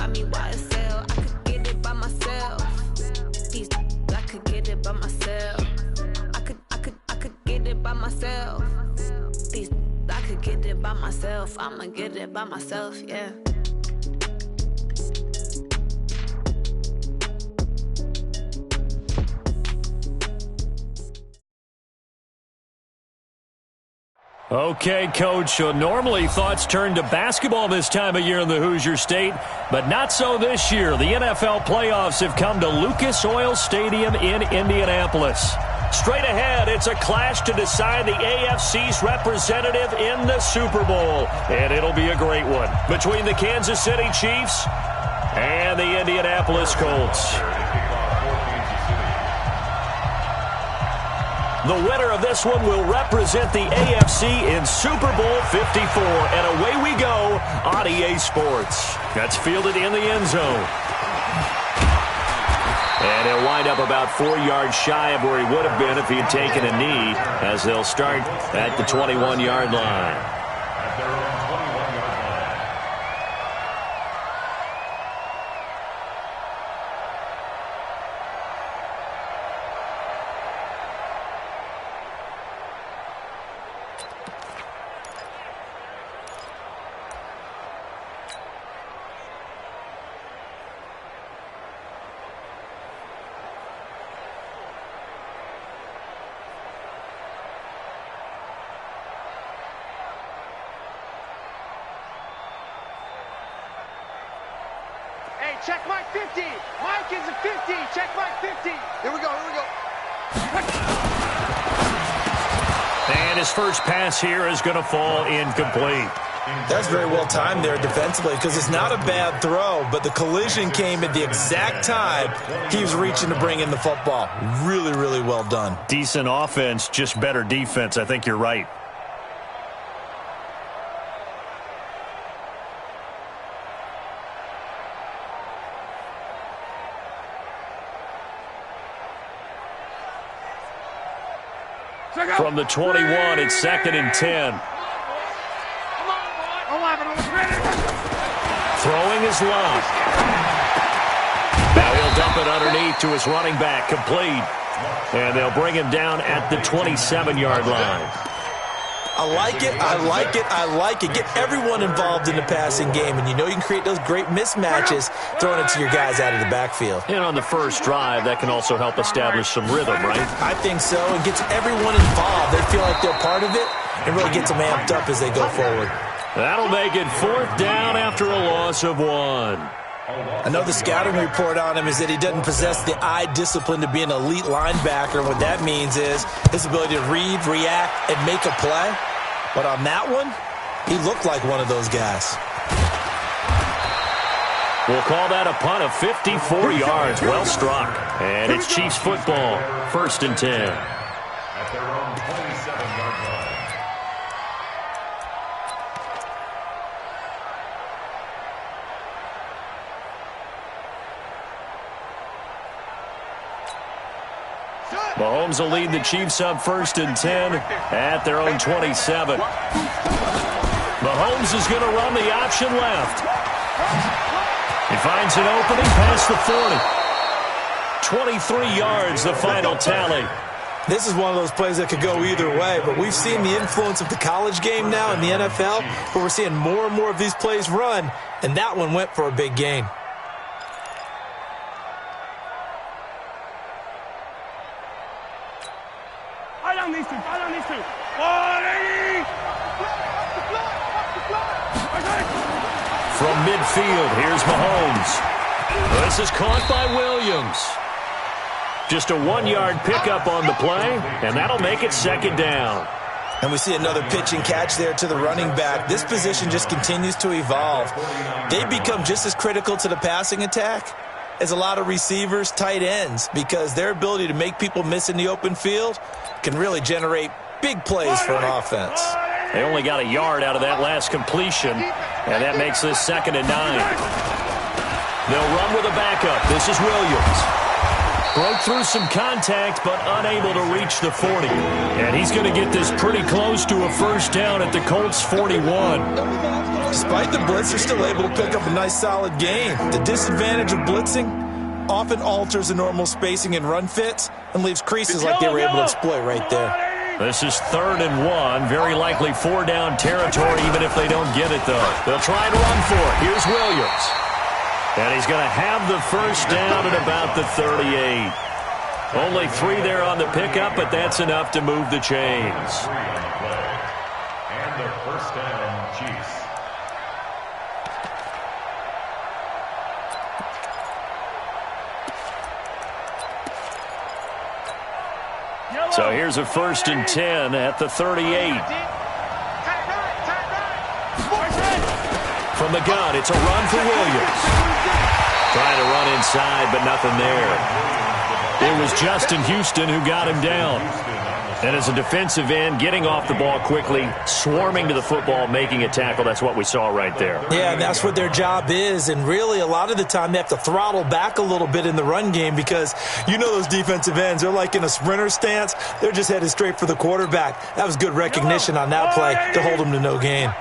buy me YSL. I could get it by myself. These I could get it by myself. I could get it by myself. These I could get it by myself. I'ma get it by myself, yeah. Okay, Coach, so normally thoughts turn to basketball this time of year in the Hoosier State, but not so this year. The NFL playoffs have come to Lucas Oil Stadium in Indianapolis. Straight ahead, it's a clash to decide the AFC's representative in the Super Bowl, and it'll be a great one between the Kansas City Chiefs and the Indianapolis Colts. The winner of this one will represent the AFC in Super Bowl 54. And away we go on EA Sports. That's fielded in the end zone. And he'll wind up about 4 yards shy of where he would have been if he had taken a knee, as they'll start at the 21-yard line. Check Mike 50. Mike is a 50. Check Mike 50. Here we go. And his first pass here is going to fall incomplete. That's very well timed there defensively, because it's not a bad throw, but the collision came at the exact time he was reaching to bring in the football. Really, really well done. Decent offense, just better defense. I think you're right. From the 21, it's 2nd and 10. Throwing is low. Now he'll dump it underneath to his running back, complete. And they'll bring him down at the 27-yard line. I like it. Get everyone involved in the passing game, and you know you can create those great mismatches throwing it to your guys out of the backfield. And on the first drive, that can also help establish some rhythm, right? I think so. It gets everyone involved. They feel like they're part of it, and really gets them amped up as they go forward. That'll make it 4th down after a loss of 1. I know the scouting report on him is that he doesn't possess the eye discipline to be an elite linebacker. What that means is his ability to read, react, and make a play. But on that one, he looked like one of those guys. We'll call that a punt of 54 yards. Well struck. And it's Chiefs football. 1st and 10. At their own 27-yard line. Mahomes will lead the Chiefs up 1st and 10 at their own 27. Mahomes is going to run the option left. He finds an opening past the 40. 23 yards, the final tally. This is one of those plays that could go either way, but we've seen the influence of the college game now in the NFL, where we're seeing more and more of these plays run, and that one went for a big gain. From midfield, here's Mahomes. This is caught by Williams. Just a 1-yard pickup on the play, and that'll make it 2nd down. And we see another pitch and catch there to the running back. This position just continues to evolve. They become just as critical to the passing attack as a lot of receivers, tight ends, because their ability to make people miss in the open field can really generate big plays for an offense. They only got a yard out of that last completion, and that makes this 2nd and 9. They'll run with a backup. This is Williams. Broke through some contact, but unable to reach the 40. And he's going to get this pretty close to a first down at the Colts 41. Despite the blitz, they're still able to pick up a nice, solid gain. The disadvantage of blitzing often alters the normal spacing and run fits and leaves creases like they were able to exploit right there. This is 3rd and 1. Very likely 4-down territory, even if they don't get it, though. They'll try to run for it. Here's Williams. And he's going to have the first down at about the 38. Only 3 there on the pickup, but that's enough to move the chains. And the first down, Chiefs. So here's a 1st and 10 at the 38. From the gun, it's a run for Williams. Trying to run inside, but nothing there. It was Justin Houston who got him down. And as a defensive end, getting off the ball quickly, swarming to the football, making a tackle, that's what we saw right there. Yeah, that's what their job is. And really, a lot of the time, they have to throttle back a little bit in the run game because you know those defensive ends, they're like in a sprinter stance. They're just headed straight for the quarterback. That was good recognition on that play to hold them to no gain.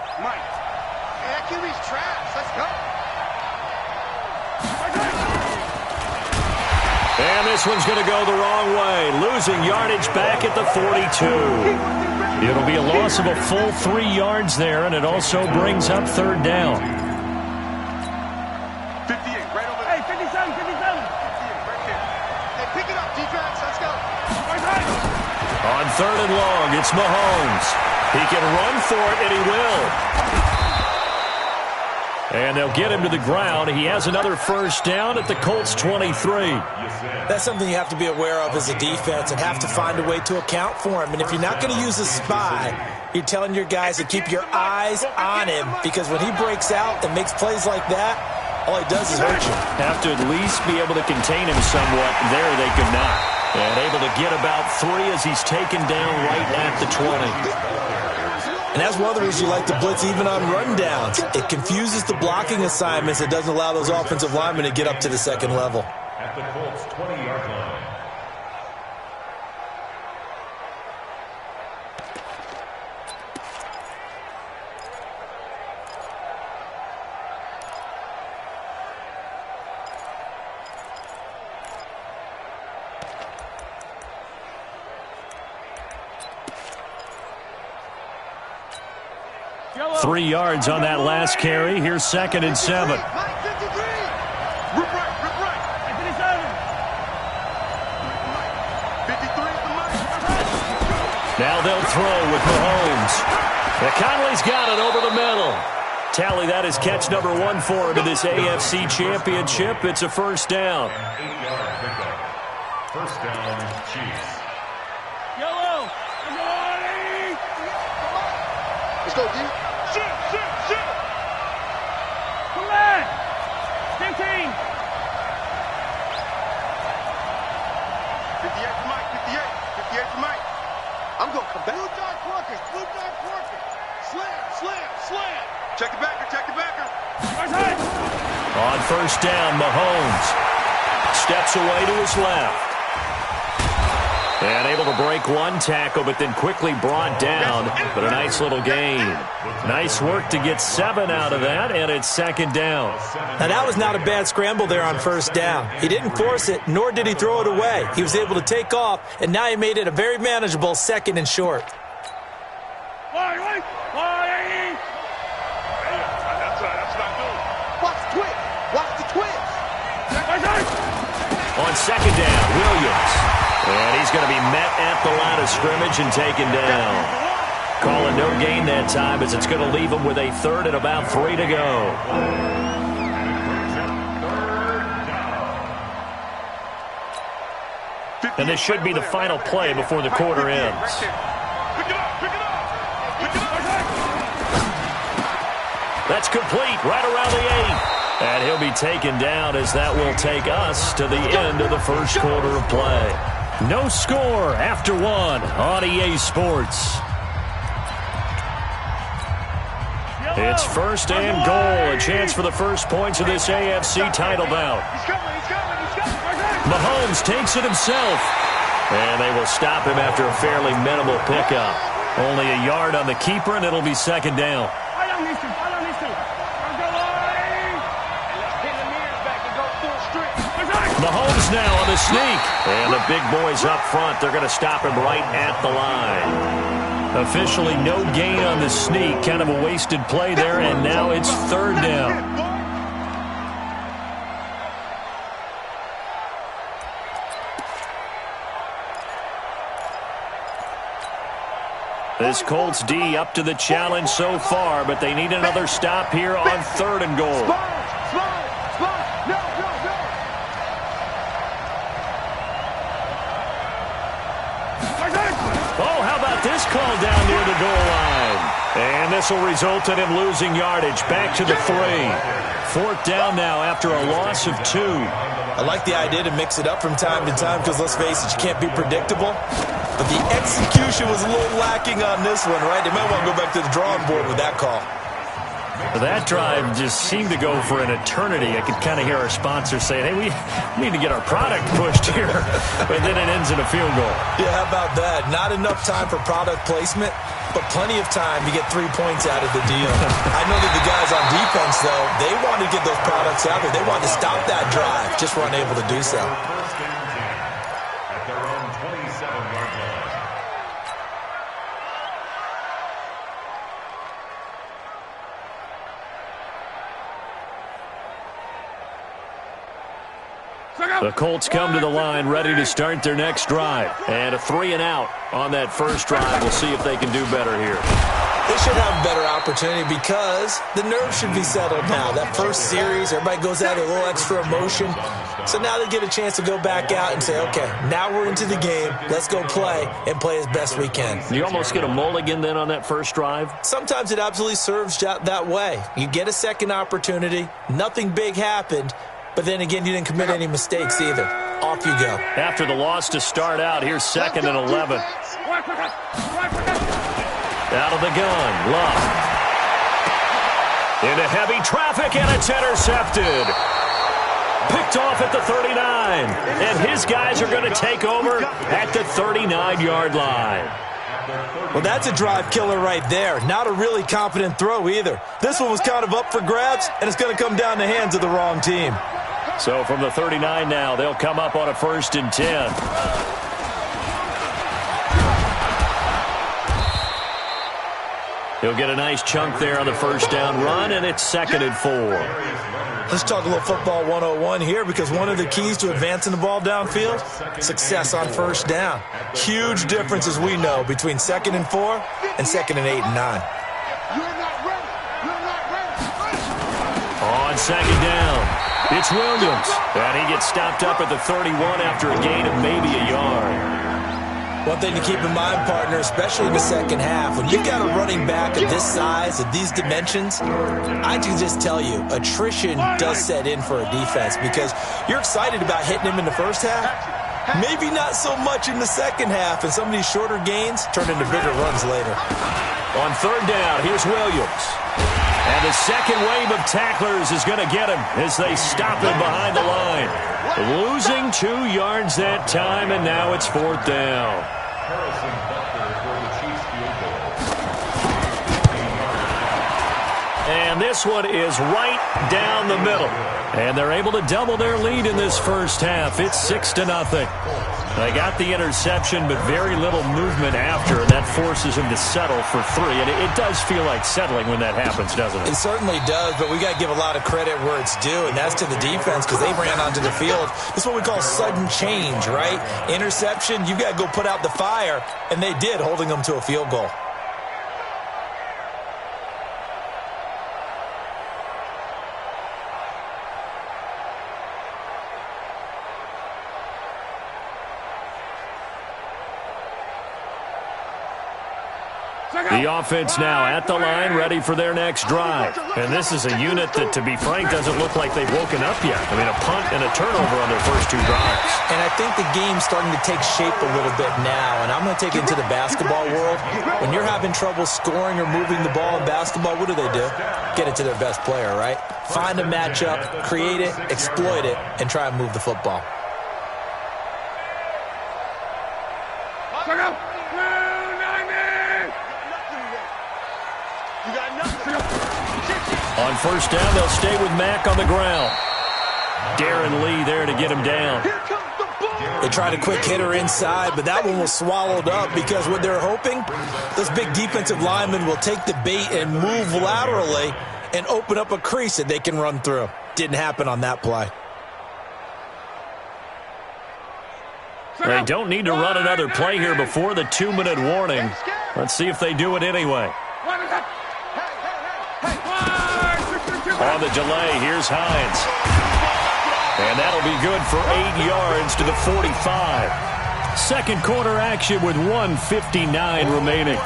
And this one's going to go the wrong way, losing yardage back at the 42. It'll be a loss of a full 3 yards there, and it also brings up 3rd down. 58, right over there. Hey, 57, 57. 58, right there. Hey, pick it up, defense. Let's go. On 3rd and long, it's Mahomes. He can run for it, and he will. And they'll get him to the ground. He has another first down at the Colts 23. That's something you have to be aware of as a defense and have to find a way to account for him. And if you're not going to use a spy, you're telling your guys to keep your eyes on him because when he breaks out and makes plays like that, all he does is hurt you. Have to at least be able to contain him somewhat. There they could not. And able to get about 3 as he's taken down right at the 20. And that's one of the reasons you like to blitz even on rundowns. It confuses the blocking assignments. It doesn't allow those offensive linemen to get up to the second level. At the Colts 20-yard line. Yellow. 3 yards on that last carry. Here's 2nd and 7. Now they'll throw with Mahomes. Conley's got it over the middle. Tally, that is catch number 1 for him in this AFC Championship. It's a first down. 8-yard pickup. First down, Chiefs. Yellow. Let's go, D. Shoot, shoot, shoot. Come on. 15. 58 for Mike, 58. 58 for Mike. I'm going to come back. Blue dot Porkers, blue dot Porkers. Slam, slam, slam. Check the backer, check the backer. On first down, Mahomes steps away to his left. And able to break one tackle, but then quickly brought down. But a nice little gain. Nice work to get 7 out of that, and it's 2nd down. Now, that was not a bad scramble there on first down. He didn't force it, nor did he throw it away. He was able to take off, and now he made it a very manageable 2nd and short. That's what I do. Watch the twist. Watch the twist. On 2nd down, Williams. And he's going to be met at the line of scrimmage and taken down. Calling no gain that time as it's going to leave him with a 3rd and about 3 to go. And this should be the final play before the quarter ends. That's complete right around the 8. And he'll be taken down as that will take us to the end of the first quarter of play. No score after 1 on EA Sports. It's 1st and goal. A chance for the first points of this AFC title bout. He's coming, he's coming, he's coming. Mahomes takes it himself. And they will stop him after a fairly minimal pickup. Only a yard on the keeper, and it'll be second down. Mahomes now on the sneak. And the big boys up front, they're going to stop him right at the line. Officially no gain on the sneak. Kind of a wasted play there, and now it's third down. This Colts D up to the challenge so far, but they need another stop here on 3rd and goal. Oh, how about this call down near the goal line? And this will result in him losing yardage. Back to the 3. 4th down now after a loss of 2. I like the idea to mix it up from time to time because, let's face it, you can't be predictable. But the execution was a little lacking on this one, right? They might want to go back to the drawing board with that call. That drive just seemed to go for an eternity. I could kind of hear our sponsors saying, hey, we need to get our product pushed here. But then it ends in a field goal. Yeah, how about that? Not enough time for product placement, but plenty of time to get 3 points out of the deal. I know that the guys on defense, though, they wanted to get those products out there. They wanted to stop that drive, just were unable to do so. First and 10 at their own 27-yard line. The Colts come to the line ready to start their next drive. And a 3 and out on that first drive. We'll see if they can do better here. They should have a better opportunity because the nerves should be settled now. That first series, everybody goes out with a little extra emotion. So now they get a chance to go back out and say, okay, now we're into the game. Let's go play and play as best we can. You almost get a mulligan then on that first drive? Sometimes it absolutely serves that way. You get a second opportunity. Nothing big happened. But then again, you didn't commit any mistakes either. Off you go. After the loss to start out, here's 2nd and 11. Out of the gun, Love. Into heavy traffic, and it's intercepted. Picked off at the 39. And his guys are going to take over at the 39-yard line. Well, that's a drive killer right there. Not a really confident throw either. This one was kind of up for grabs, and it's going to come down the hands of the wrong team. So from the 39 now, they'll come up on a 1st and 10. He'll get a nice chunk there on the first down run, and it's 2nd and 4. Let's talk a little football 101 here because one of the keys to advancing the ball downfield, success on first down. Huge difference, as we know, between 2nd and 4 and 2nd and 8 and 9. On 2nd down, it's Williams. And he gets stopped up at the 31 after a gain of maybe a yard. One thing to keep in mind, partner, especially in the second half, when you've got a running back of this size, of these dimensions, I can just tell you, attrition does set in for a defense because you're excited about hitting him in the first half. Maybe not so much in the second half, and some of these shorter gains turn into bigger runs later. On 3rd down, here's Williams. And the second wave of tacklers is going to get him as they stop him behind the line. Losing 2 yards that time, and now it's 4th down. And this one is right down the middle. And they're able to double their lead in this first half. It's 6-0. They got the interception, but very little movement after, and that forces him to settle for 3. And it does feel like settling when that happens, doesn't it? It certainly does, but we got to give a lot of credit where it's due, and that's to the defense because they ran onto the field. This is what we call sudden change, right? Interception, you got to go put out the fire, and they did, holding them to a field goal. The offense now at the line, ready for their next drive. And this is a unit that, to be frank, doesn't look like they've woken up yet. I mean, a punt and a turnover on their first 2 drives. And I think the game's starting to take shape a little bit now. And I'm going to take it into the basketball world. When you're having trouble scoring or moving the ball in basketball, what do? Get it to their best player, right? Find a matchup, create it, exploit it, and try and move the football. On first down, they'll stay with Mack on the ground. Darren Lee there to get him down. They tried a quick hitter inside, but that one was swallowed up because what they're hoping, this big defensive lineman will take the bait and move laterally and open up a crease that they can run through. Didn't happen on that play. They don't need to run another play here before the 2-minute warning. Let's see if they do it anyway. On the delay, here's Hines. And that'll be good for 8 yards to the 45. Second quarter action with 1:59 remaining.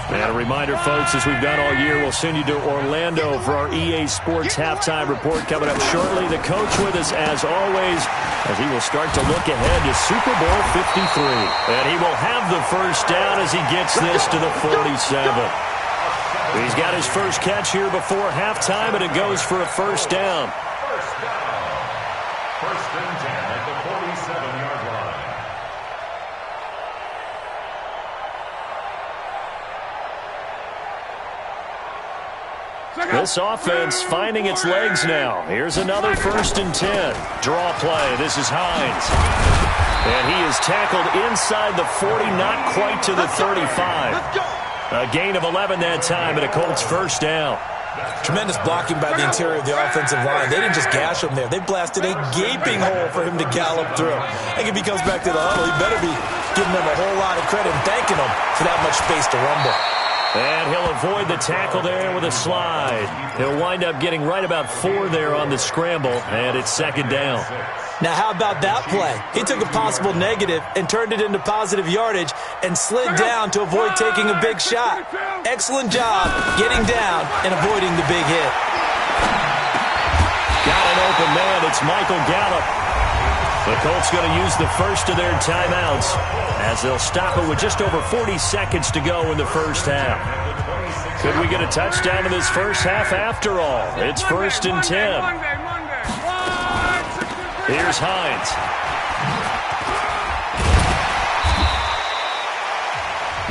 And a reminder, folks, as we've done all year, we'll send you to Orlando for our EA Sports halftime report coming up shortly. The coach with us, as always, as he will start to look ahead to Super Bowl 53. And he will have the first down as he gets this to the 47. He's got his first catch here before halftime, and it goes for a first down. First and 10 at the 47-yard line. This offense finding its legs now. Here's another first and 10. Draw play. This is Hines. And he is tackled inside the 40, not quite to the 35. A gain of 11 that time, and a Colts first down. Tremendous blocking by the interior of the offensive line. They didn't just gash him there. They blasted a gaping hole for him to gallop through. I think if he comes back to the huddle, he better be giving them a whole lot of credit and thanking them for that much space to rumble. And he'll avoid the tackle there with a slide. He'll wind up getting right about 4 there on the scramble, and it's second down. Now, how about that play? He took a possible negative and turned it into positive yardage and slid down to avoid taking a big shot. Excellent job getting down and avoiding the big hit. Got an open man. It's Michael Gallup. The Colts going to use the first of their timeouts as they'll stop it with just over 40 seconds to go in the first half. Could we get a touchdown in this first half after all? It's first and 10. Here's Hines.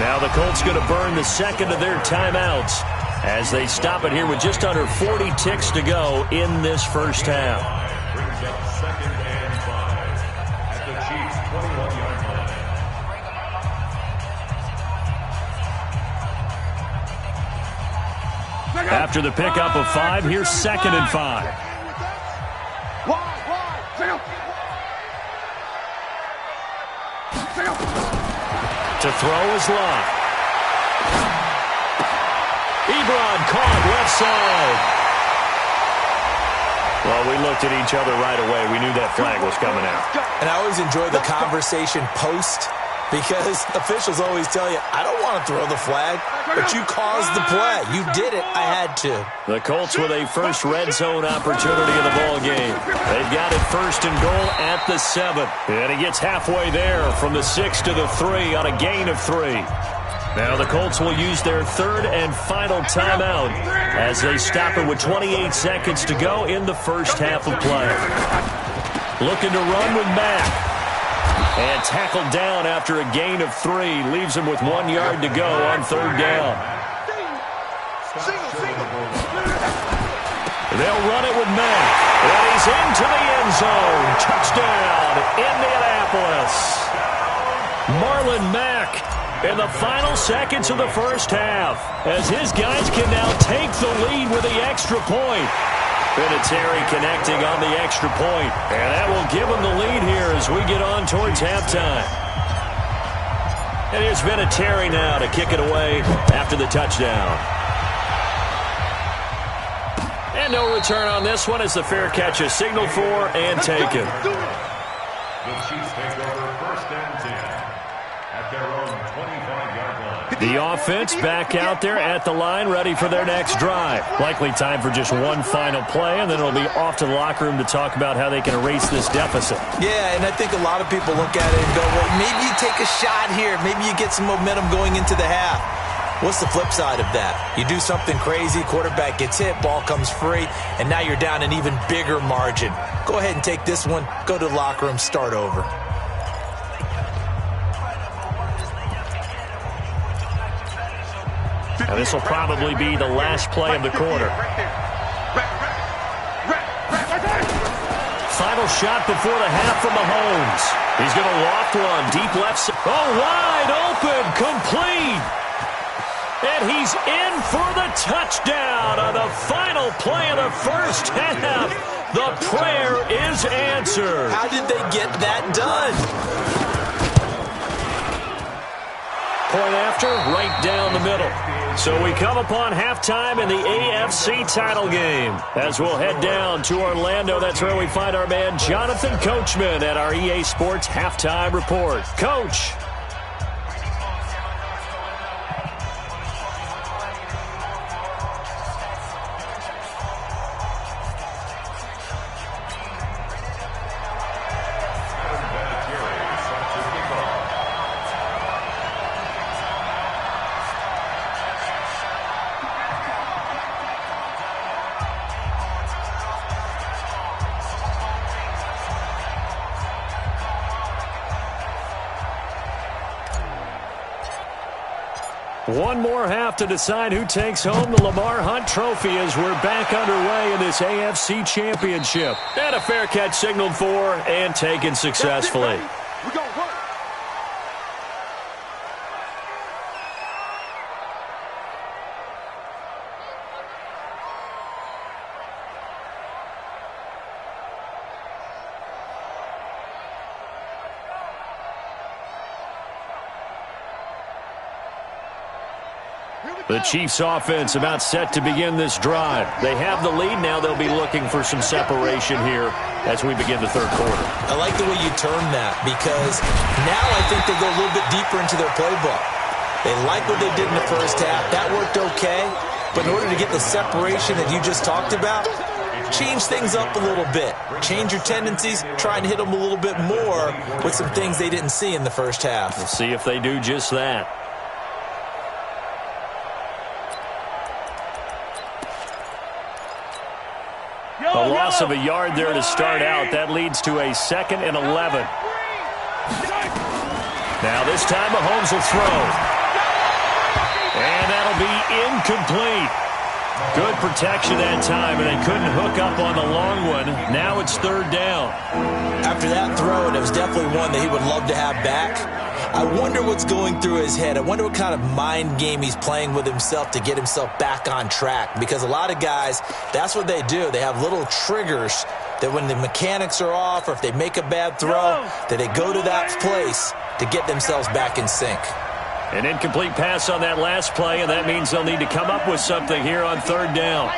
Now the Colts going to burn the second of their timeouts as they stop it here with just under 40 ticks to go in this first half. Brings up second and 5 at the Chiefs' 21-yard line. After the pickup of 5, here's second and 5. To throw is Love. Ebron caught left side. Well, we looked at each other right away. We knew that flag was coming out. And I always enjoy the conversation post because officials always tell you, I don't want to throw the flag, but you caused the play. You did it. I had to. The Colts with a first red zone opportunity in the ball game. They've got it first and goal at the 7. And he gets halfway there from the 6 to the 3 on a gain of 3. Now the Colts will use their third and final timeout as they stop it with 28 seconds to go in the first half of play. Looking to run with Mack. And tackled down after a gain of 3. Leaves him with 1 yard to go on third down. They'll run it with Mack. And he's into the end zone. Touchdown, Indianapolis. Marlon Mack in the final seconds of the first half as his guys can now take the lead with the extra point. Vinatieri connecting on the extra point, and that will give him the lead here as we get on towards halftime. And here's Vinatieri now to kick it away after the touchdown. And no return on this one as the fair catch is signaled for and taken. The Chiefs take over first and 10 at their own 25-yard line. The offense back out there at the line, ready for their next drive. Likely time for just one final play, and then it'll be off to the locker room to talk about how they can erase this deficit. Yeah, and I think a lot of people look at it and go, well, maybe you take a shot here. Maybe you get some momentum going into the half. What's the flip side of that? You do something crazy, quarterback gets hit, ball comes free, and now you're down an even bigger margin. Go ahead and take this one, go to the locker room, start over. Now this will probably be the last play of the quarter. Final shot before the half from Mahomes. He's going to loft one deep left side. Oh, wide open, complete. And he's in for the touchdown on the final play of the first half. The prayer is answered. How did they get that done? Point after, right down the middle. So we come upon halftime in the AFC title game. As we'll head down to Orlando, that's where we find our man Jonathan Coachman at our EA Sports Halftime Report. Coach. One more half to decide who takes home the Lamar Hunt Trophy as we're back underway in this AFC Championship. And a fair catch signaled for and taken successfully. We're going to work. The Chiefs offense about set to begin this drive. They have the lead. Now they'll be looking for some separation here as we begin the third quarter. I like the way you term that because now I think they go a little bit deeper into their playbook. They like what they did in the first half. That worked okay. But in order to get the separation that you just talked about, change things up a little bit. Change your tendencies. Try and hit them a little bit more with some things they didn't see in the first half. We'll see if they do just that. A loss of a yard there to start out. That leads to a 2nd and 11. Now this time Mahomes will throw. And that'll be incomplete. Good protection that time, and they couldn't hook up on the long one. Now it's 3rd down. After that throw, it was definitely one that he would love to have back. I wonder what's going through his head. I wonder what kind of mind game he's playing with himself to get himself back on track. Because a lot of guys, that's what they do. They have little triggers that when the mechanics are off or if they make a bad throw, that they go to that place to get themselves back in sync. An incomplete pass on that last play, and that means they'll need to come up with something here on 3rd down.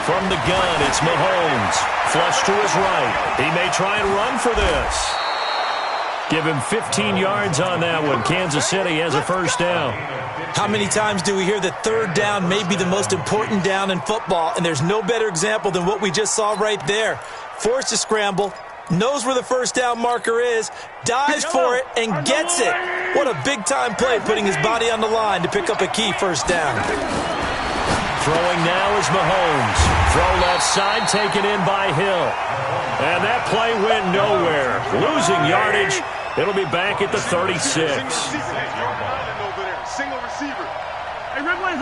From the gun, it's Mahomes. Flush to his right. He may try and run for this. Give him 15 yards on that one. Kansas City has a 1st down. How many times do we hear that 3rd down may be the most important down in football, and there's no better example than what we just saw right there. Forced to scramble, knows where the 1st down marker is, dives for it, and gets it. What a big-time play, putting his body on the line to pick up a key 1st down. Throwing now is Mahomes. Throw left side, taken in by Hill. And that play went nowhere. Losing yardage. It'll be back at the 36. Single receiver. Hey, Ridley.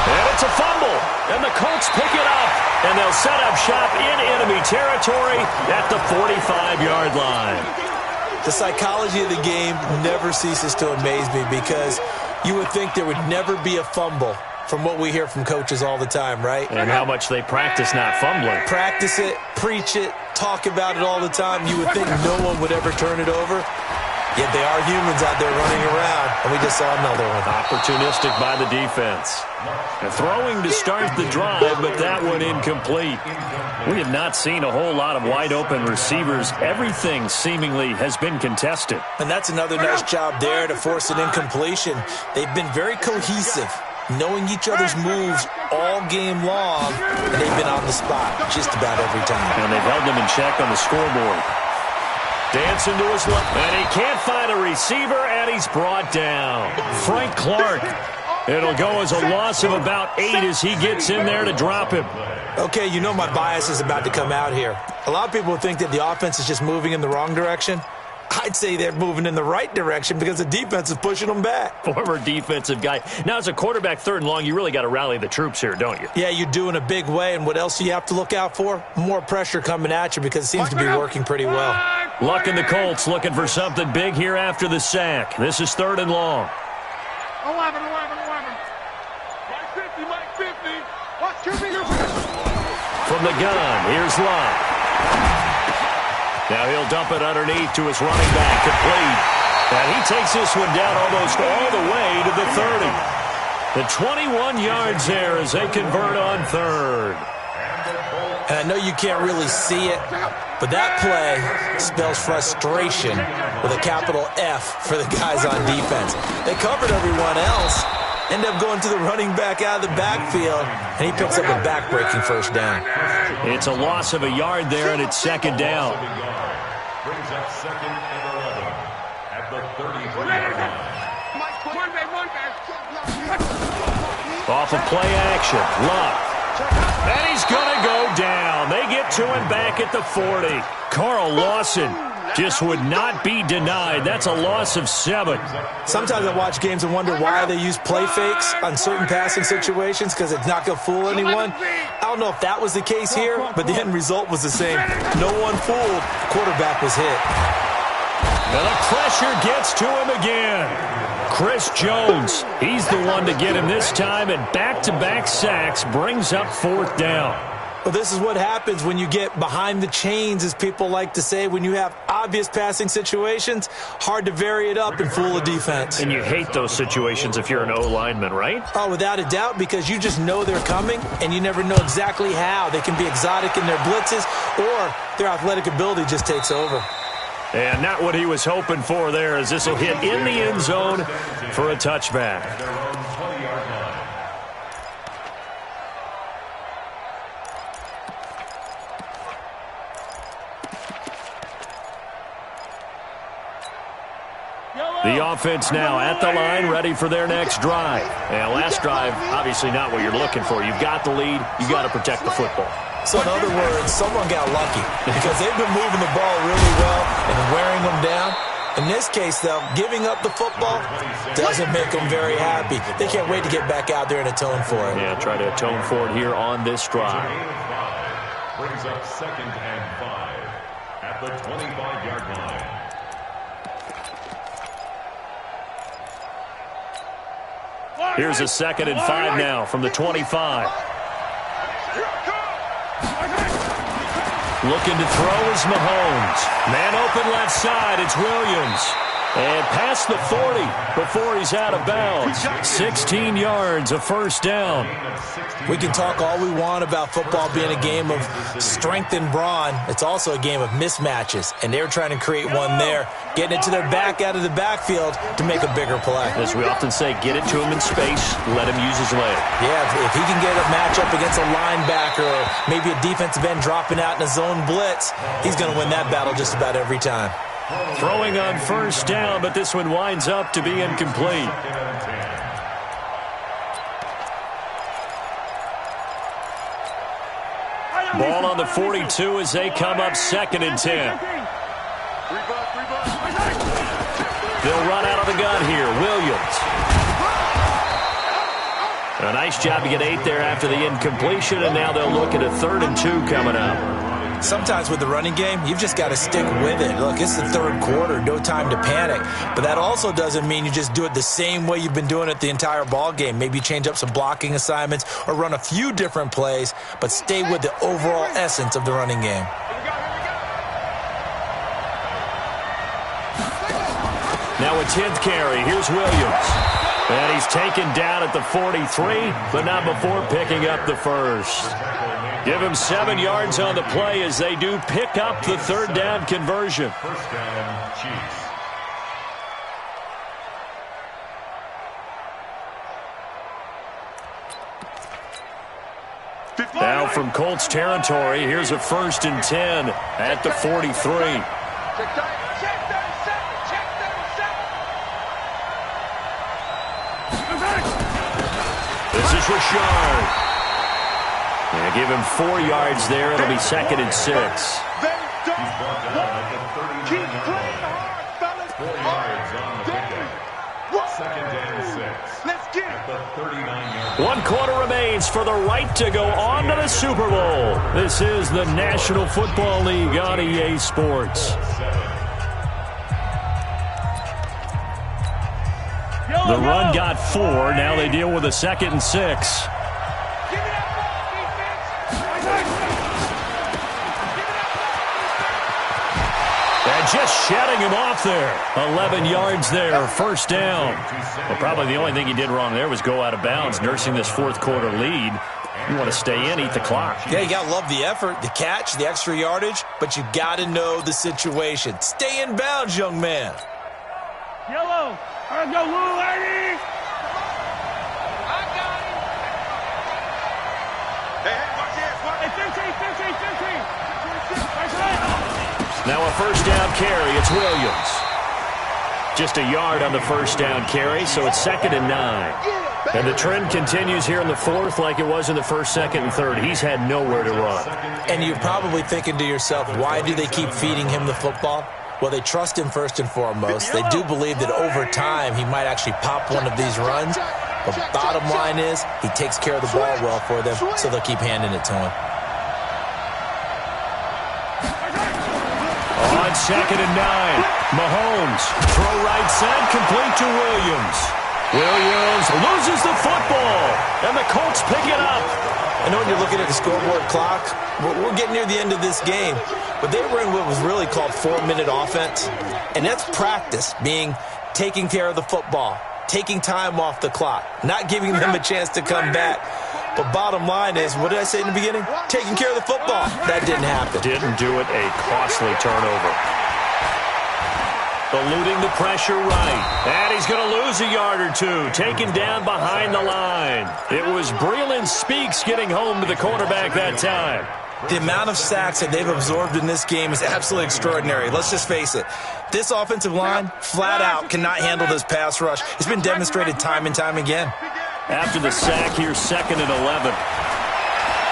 And it's a fumble. And the Colts pick it up. And they'll set up shop in enemy territory at the 45-yard line. The psychology of the game never ceases to amaze me because you would think there would never be a fumble from what we hear from coaches all the time, right? And how much they practice not fumbling. Practice it, preach it, talk about it all the time. You would think no one would ever turn it over. Yet they are humans out there running around, and we just saw another one. Opportunistic by the defense. And throwing to start the drive, but that one incomplete. We have not seen a whole lot of wide-open receivers. Everything seemingly has been contested. And that's another nice job there to force an incompletion. They've been very cohesive. knowing each other's moves all game long, and they've been on the spot just about every time. And they've held them in check on the scoreboard. Dancing to his left, and he can't find a receiver, and he's brought down. Frank Clark. It'll go as a loss of about 8 as he gets in there to drop him. Okay, you know my bias is about to come out here. A lot of people think that the offense is just moving in the wrong direction. I'd say they're moving in the right direction because the defense is pushing them back. Former defensive guy. Now, as a quarterback, 3rd and long, you really got to rally the troops here, don't you? Yeah, you do in a big way. And what else do you have to look out for? More pressure coming at you because it seems to be working pretty well. Luck and the Colts looking for something big here after the sack. This is 3rd and long. 11. Mike 50, Mike 50. Watch QB. From the gun, here's Luck. Now he'll dump it underneath to his running back, complete. And he takes this one down almost all the way to the 30. The 21 yards there as they convert on 3rd. And I know you can't really see it, but that play spells frustration with a capital F for the guys on defense. They covered everyone else, end up going to the running back out of the backfield, and he picks up a back-breaking first down. It's a loss of a yard there, and it's 2nd down. Brings up 2nd and 11 at the 33-yard line. Off of play action, Luck. And he's going to go down. They get to him back at the 40. Carl Lawson just would not be denied. That's a loss of 7. Sometimes I watch games and wonder why they use play fakes on certain passing situations because it's not going to fool anyone. I don't know if that was the case here, but the end result was the same. No one fooled. Quarterback was hit. And the pressure gets to him again. Chris Jones, he's the one to get him this time, and back-to-back sacks brings up 4th down. Well, this is what happens when you get behind the chains, as people like to say. When you have obvious passing situations, hard to vary it up and fool a defense. And you hate those situations if you're an O-lineman, right? Oh, without a doubt, because you just know they're coming, and you never know exactly how. They can be exotic in their blitzes, or their athletic ability just takes over. And not what he was hoping for there, as this will hit in the end zone for a touchback. The offense now at the line, ready for their next drive. And last drive, obviously not what you're looking for. You've got the lead. You've got to protect the football. So in other words, someone got lucky because they've been moving the ball really well and wearing them down. In this case, though, giving up the football doesn't make them very happy. They can't wait to get back out there and atone for it. Yeah, try to atone for it here on this drive. Brings up 2nd and 5 at the 25-yard line. Here's a 2nd and 5 now from the 25. Looking to throw is Mahomes. Man open left side, it's Williams. And past the 40 before he's out of bounds. 16 yards, a 1st down. We can talk all we want about football being a game of strength and brawn. It's also a game of mismatches, and they're trying to create one there, getting it to their back out of the backfield to make a bigger play. As we often say, get it to him in space, let him use his leg. Yeah, if he can get a matchup against a linebacker or maybe a defensive end dropping out in a zone blitz, he's going to win that battle just about every time. Throwing on 1st down, but this one winds up to be incomplete. Ball on the 42 as they come up 2nd and 10. They'll run out of the gun here. Williams. A nice job to get 8 there after the incompletion, and now they'll look at a 3rd and 2 coming up. Sometimes with the running game, you've just got to stick with it. Look, it's the 3rd quarter, no time to panic. But that also doesn't mean you just do it the same way you've been doing it the entire ball game. Maybe change up some blocking assignments or run a few different plays, but stay with the overall essence of the running game. Now a 10th carry. Here's Williams. And he's taken down at the 43, but not before picking up the 1st. Give him 7 yards on the play as they do pick up the 3rd down conversion. 1st down, Chiefs. Now from Colts territory, here's a 1st and 10 at the 43. This is Richard. Yeah, give him 4 yards there. It'll be 2nd and 6. Keep playing hard, fellas. 4 yards on the pickup. 2nd and 6. Let's get it. At the 39-yard. 1 quarter remains for the right to go on to the Super Bowl. This is the National Football League on EA Sports. The run got 4. Now they deal with a 2nd and 6. And just shedding him off there. 11 yards there, 1st down. Well, probably the only thing he did wrong there was go out of bounds, nursing this 4th quarter lead. You want to stay in, eat the clock. Yeah, you got to love the effort, the catch, the extra yardage, but you got to know the situation. Stay in bounds, young man. Yellow. Let's go, Lou, lady. I got him. Hey, watch this. Watch it. 15. That's right. Now a 1st down carry. It's Williams. Just a yard on the 1st down carry, so it's 2nd and 9. And the trend continues here in the 4th like it was in the 1st, 2nd, and 3rd. He's had nowhere to run. And you're probably thinking to yourself, why do they keep feeding him the football? Well, they trust him first and foremost. They do believe that over time he might actually pop one of these runs. But bottom line is he takes care of the ball well for them, so they'll keep handing it to him. On 2nd and 9, Mahomes. Throw right side, complete to Williams. Williams loses the football, and the Colts pick it up. I know when you're looking at the scoreboard clock, we're getting near the end of this game, but they were in what was really called 4-minute offense, and that's practice, being taking care of the football, taking time off the clock, not giving them a chance to come back. But bottom line is, what did I say in the beginning? Taking care of the football. That didn't happen. Didn't do it, a costly turnover. Eluding the pressure right. And he's going to lose a yard or 2. Taken down behind the line. It was Breeland Speaks getting home to the cornerback that time. The amount of sacks that they've absorbed in this game is absolutely extraordinary. Let's just face it. This offensive line, flat out, cannot handle this pass rush. It's been demonstrated time and time again. After the sack, here's 2nd and 11.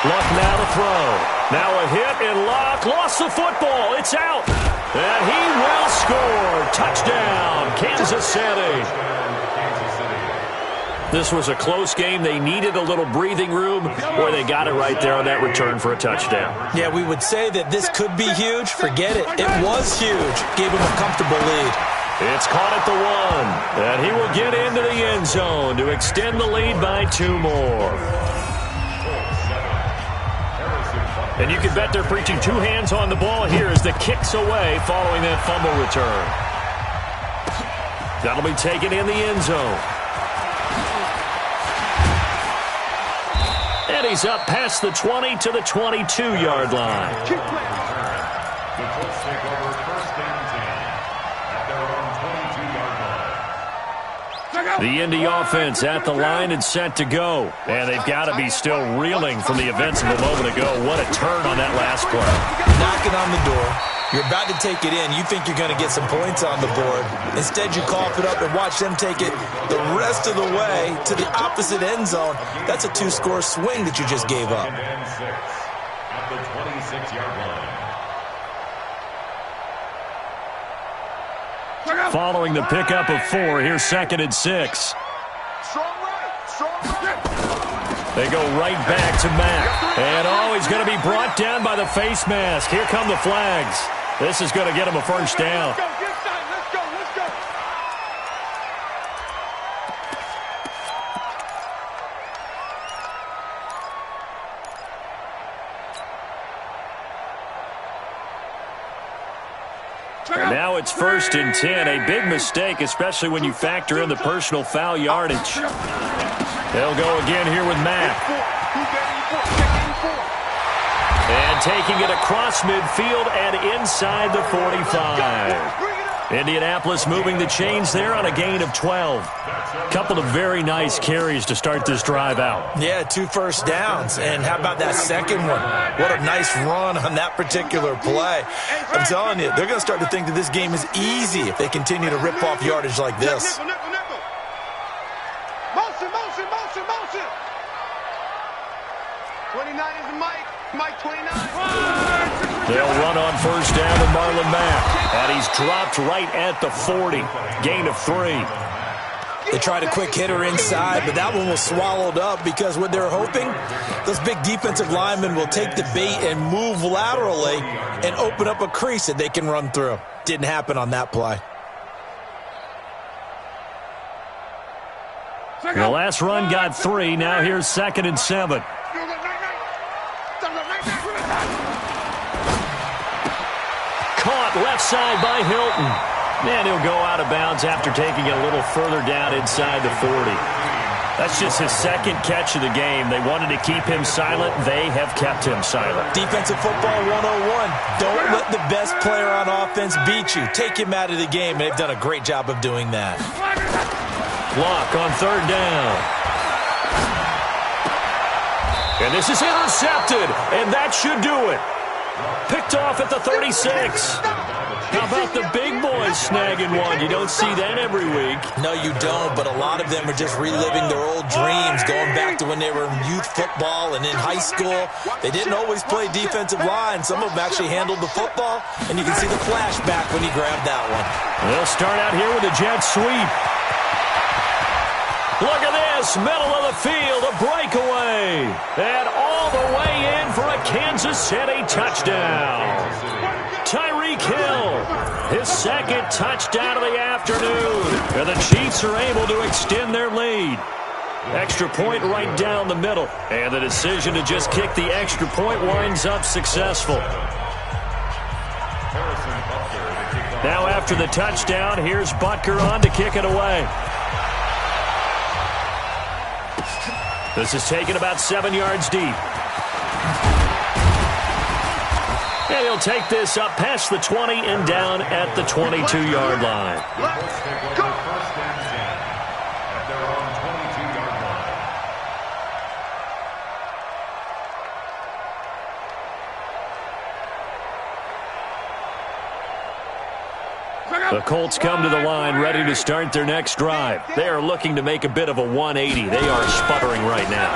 Luck now to throw. Now a hit, and Luck lost the football. It's out. And he will score. Touchdown, Kansas City. This was a close game. They needed a little breathing room, where they got it right there on that return for a touchdown. Yeah, we would say that this could be huge. Forget it. It was huge. Gave him a comfortable lead. It's caught at the 1, and he will get into the end zone to extend the lead by 2 more. And you can bet they're preaching 2 hands on the ball here as the kick's away following that fumble return. That'll be taken in the end zone. And he's up past the 20 to the 22-yard line. The Colts take over 1st and 10 at their own 22-yard line. The Indy offense at the line and set to go. And they've got to be still reeling from the events of a moment ago. What a turn on that last play. Knocking on the door. You're about to take it in. You think you're going to get some points on the board. Instead, you cough it up and watch them take it the rest of the way to the opposite end zone. That's a 2-score swing that you just gave up. 2nd and 6 at the 26-yard line. Following the pickup of 4, here's 2nd and 6. They go right back to Mack. And, he's going to be brought down by the face mask. Here come the flags. This is going to get him a 1st down. Let's go. And now it's 1st and 10. A big mistake, especially when you factor in the personal foul yardage. They'll go again here with Mack. And taking it across midfield and inside the 45. Indianapolis moving the chains there on a gain of 12. Couple of very nice carries to start this drive out. Yeah, 2 first downs. And how about that second one? What a nice run on that particular play. I'm telling you, they're going to start to think that this game is easy if they continue to rip off yardage like this. Motion, motion, motion, motion. 29 is the Mike. Mike 29. They'll run on first down with Marlon Mack. And he's dropped right at the 40. Gain of 3. They tried a quick hitter inside, but that one was swallowed up because what they're hoping, those big defensive linemen will take the bait and move laterally and open up a crease that they can run through. Didn't happen on that play. The last run got 3. Now here's 2nd and 7. Caught left side by Hilton. And he'll go out of bounds after taking it a little further down inside the 40. That's just his second catch of the game. They wanted to keep him silent. They have kept him silent. Defensive football 101. Don't let the best player on offense beat you. Take him out of the game. They've done a great job of doing that. Block on 3rd down. And this is intercepted. And that should do it. Picked off at the 36. How about the big boys snagging one? You don't see that every week. No, you don't, but a lot of them are just reliving their old dreams, going back to when they were in youth football and in high school. They didn't always play defensive line. Some of them actually handled the football, and you can see the flashback when he grabbed that one. They'll start out here with a jet sweep. Look at this, middle of the field, a breakaway. And all the way in for a Kansas City touchdown. Tyreek Hill, his 2nd touchdown of the afternoon. And the Chiefs are able to extend their lead. Extra point right down the middle. And the decision to just kick the extra point winds up successful. Now after the touchdown, here's Butker on to kick it away. This is taken about 7 yards deep. And he'll take this up past the 20 and down at the 22-yard line. Let's go. First and 10 at their own 22-yard line. The Colts come to the line ready to start their next drive. They are looking to make a bit of a 180. They are sputtering right now.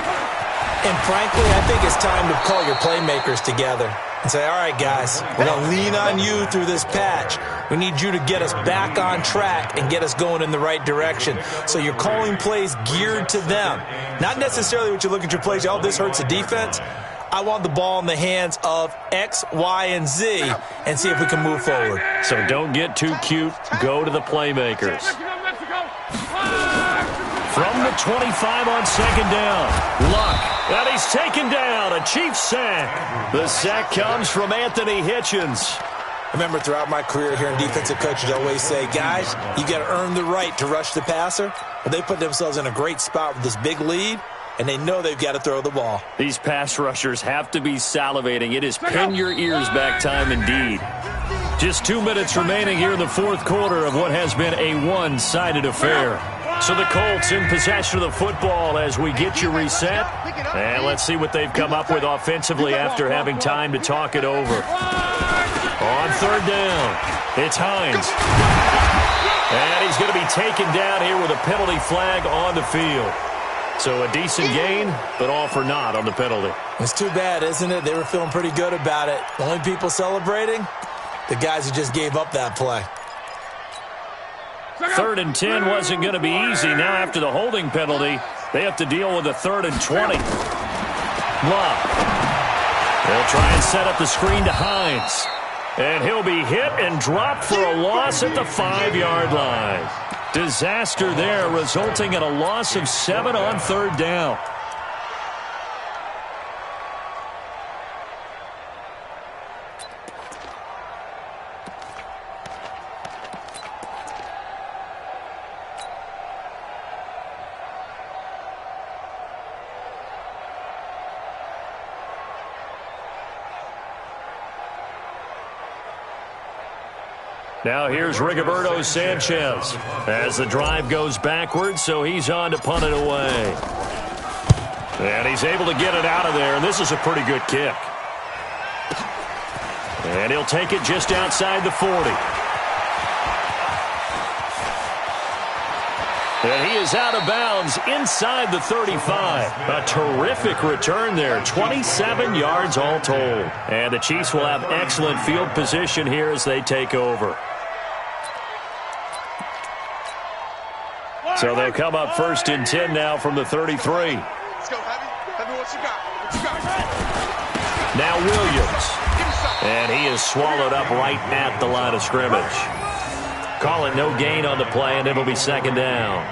And frankly, I think it's time to call your playmakers together and say, all right, guys, we're going to lean on you through this patch. We need you to get us back on track and get us going in the right direction. So you're calling plays geared to them. Not necessarily what you look at your plays, oh, this hurts the defense. I want the ball in the hands of X, Y, and Z and see if we can move forward. So don't get too cute. Go to the playmakers. From the 25 on 2nd down. Luck. And he's taken down. A Chiefs sack. The sack comes from Anthony Hitchens. I remember throughout my career hearing defensive coaches always say, guys, you got to earn the right to rush the passer. But they put themselves in a great spot with this big lead, and they know they've got to throw the ball. These pass rushers have to be salivating. It is pin your ears back time indeed. Just 2 minutes remaining here in the 4th quarter of what has been a one-sided affair. So the Colts in possession of the football as we get you reset. And let's see what they've come up with offensively after having time to talk it over. On 3rd down, it's Hines. And he's going to be taken down here with a penalty flag on the field. So a decent gain, but all for naught on the penalty. It's too bad, isn't it? They were feeling pretty good about it. The only people celebrating, the guys who just gave up that play. 3rd and 10 wasn't going to be easy. Now after the holding penalty, they have to deal with a 3rd and 20. Love. They'll try and set up the screen to Hines. And he'll be hit and dropped for a loss at the 5-yard line. Disaster there, resulting in a loss of 7 on 3rd down. Now here's Rigoberto Sanchez as the drive goes backwards, so he's on to punt it away. And he's able to get it out of there, and this is a pretty good kick. And he'll take it just outside the 40. And he is out of bounds inside the 35. A terrific return there, 27 yards all told. And the Chiefs will have excellent field position here as they take over. So they'll come up 1st and 10 now from the 33. Let's go, Heavy. Heavy, what you got? What you got? Now Williams. And he is swallowed up right at the line of scrimmage. Call it no gain on the play, and it'll be 2nd down.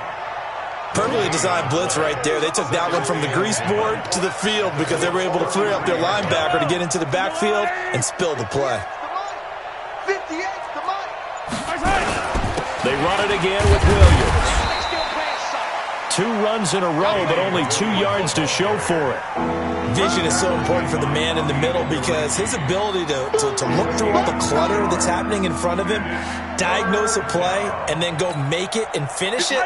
Perfectly designed blitz right there. They took that one from the grease board to the field because they were able to free up their linebacker to get into the backfield and spill the play. 58, come on. They run it again with Williams. 2 runs in a row, but only 2 yards to show for it. Vision is so important for the man in the middle because his ability to look through all the clutter that's happening in front of him, diagnose a play, and then go make it and finish it,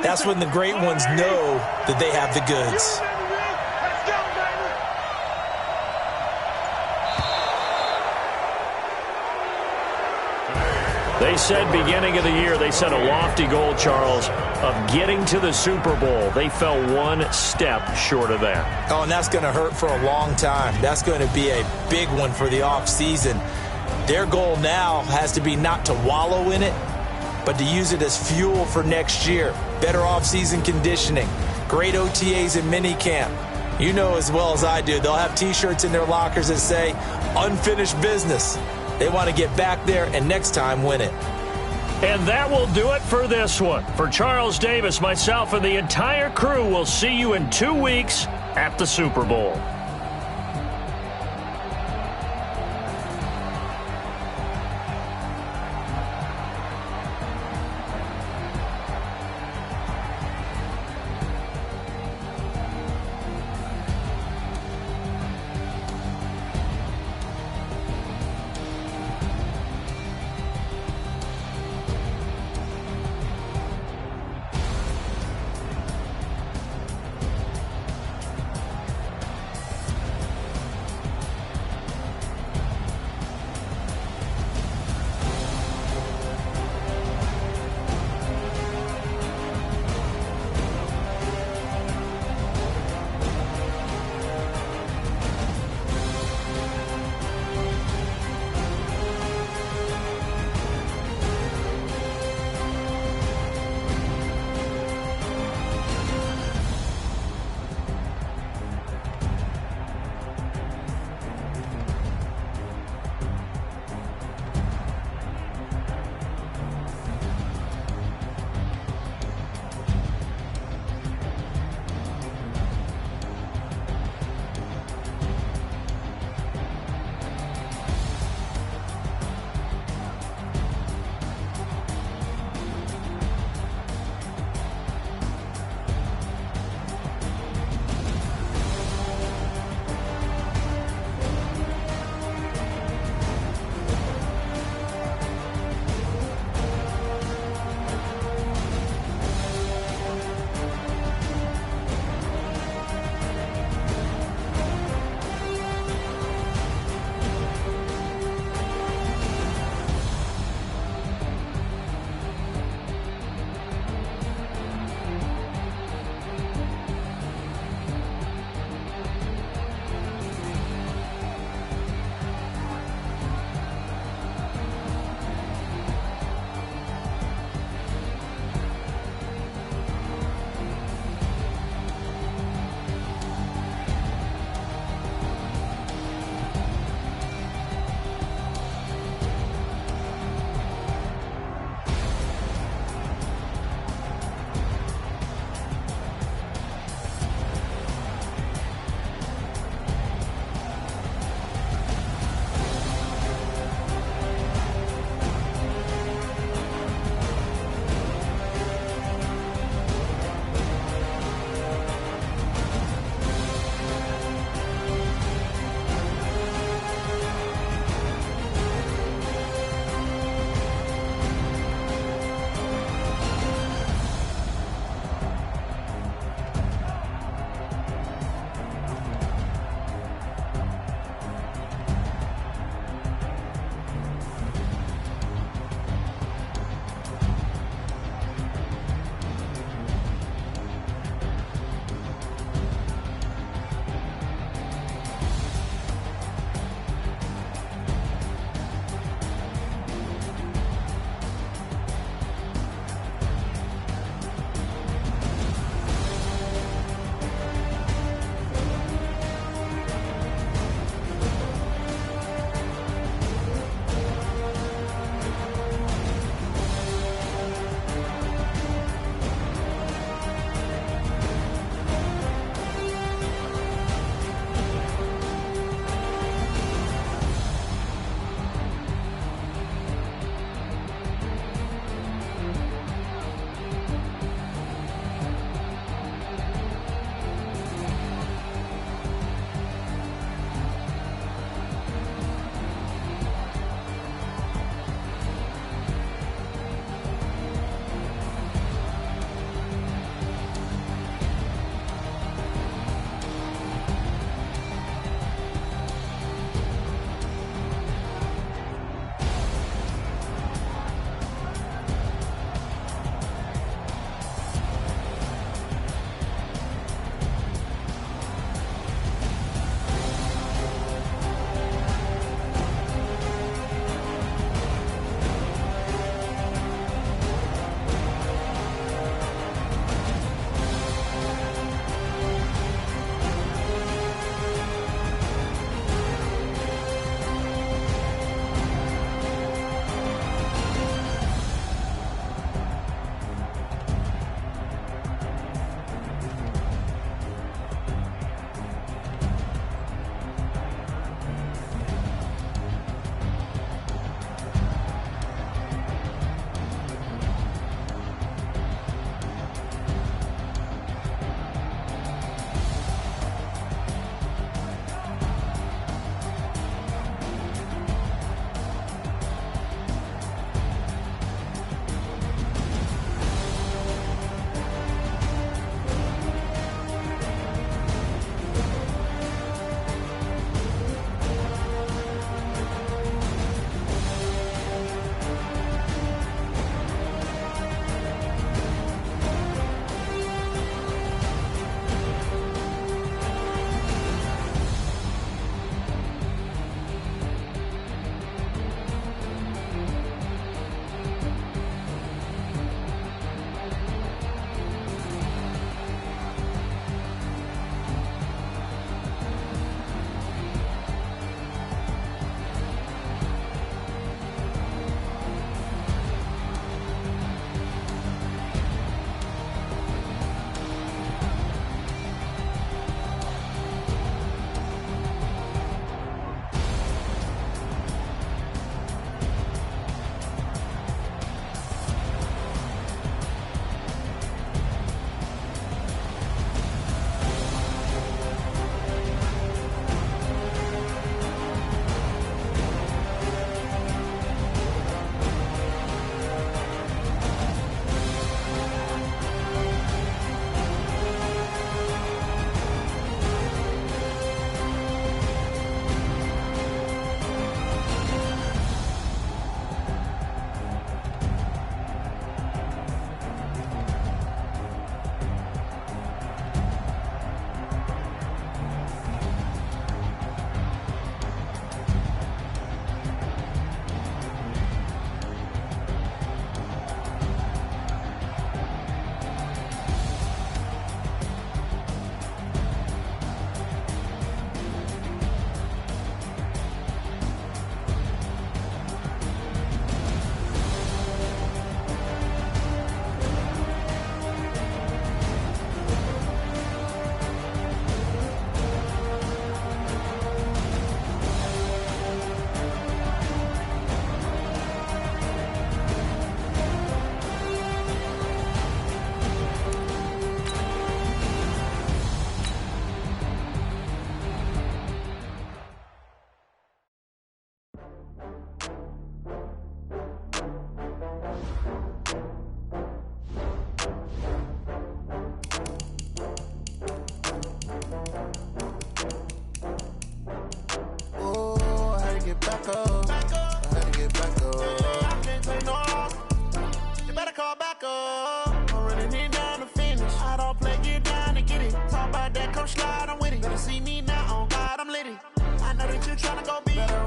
that's when the great ones know that they have the goods. They said beginning of the year, they set a lofty goal, Charles, of getting to the Super Bowl. They fell 1 step short of that. Oh, and that's going to hurt for a long time. That's going to be a big one for the offseason. Their goal now has to be not to wallow in it, but to use it as fuel for next year. Better offseason conditioning, great OTAs and minicamp. You know as well as I do, they'll have T-shirts in their lockers that say, unfinished business. They want to get back there and next time win it. And that will do it for this one. For Charles Davis, myself, and the entire crew, we'll see you in 2 weeks at the Super Bowl.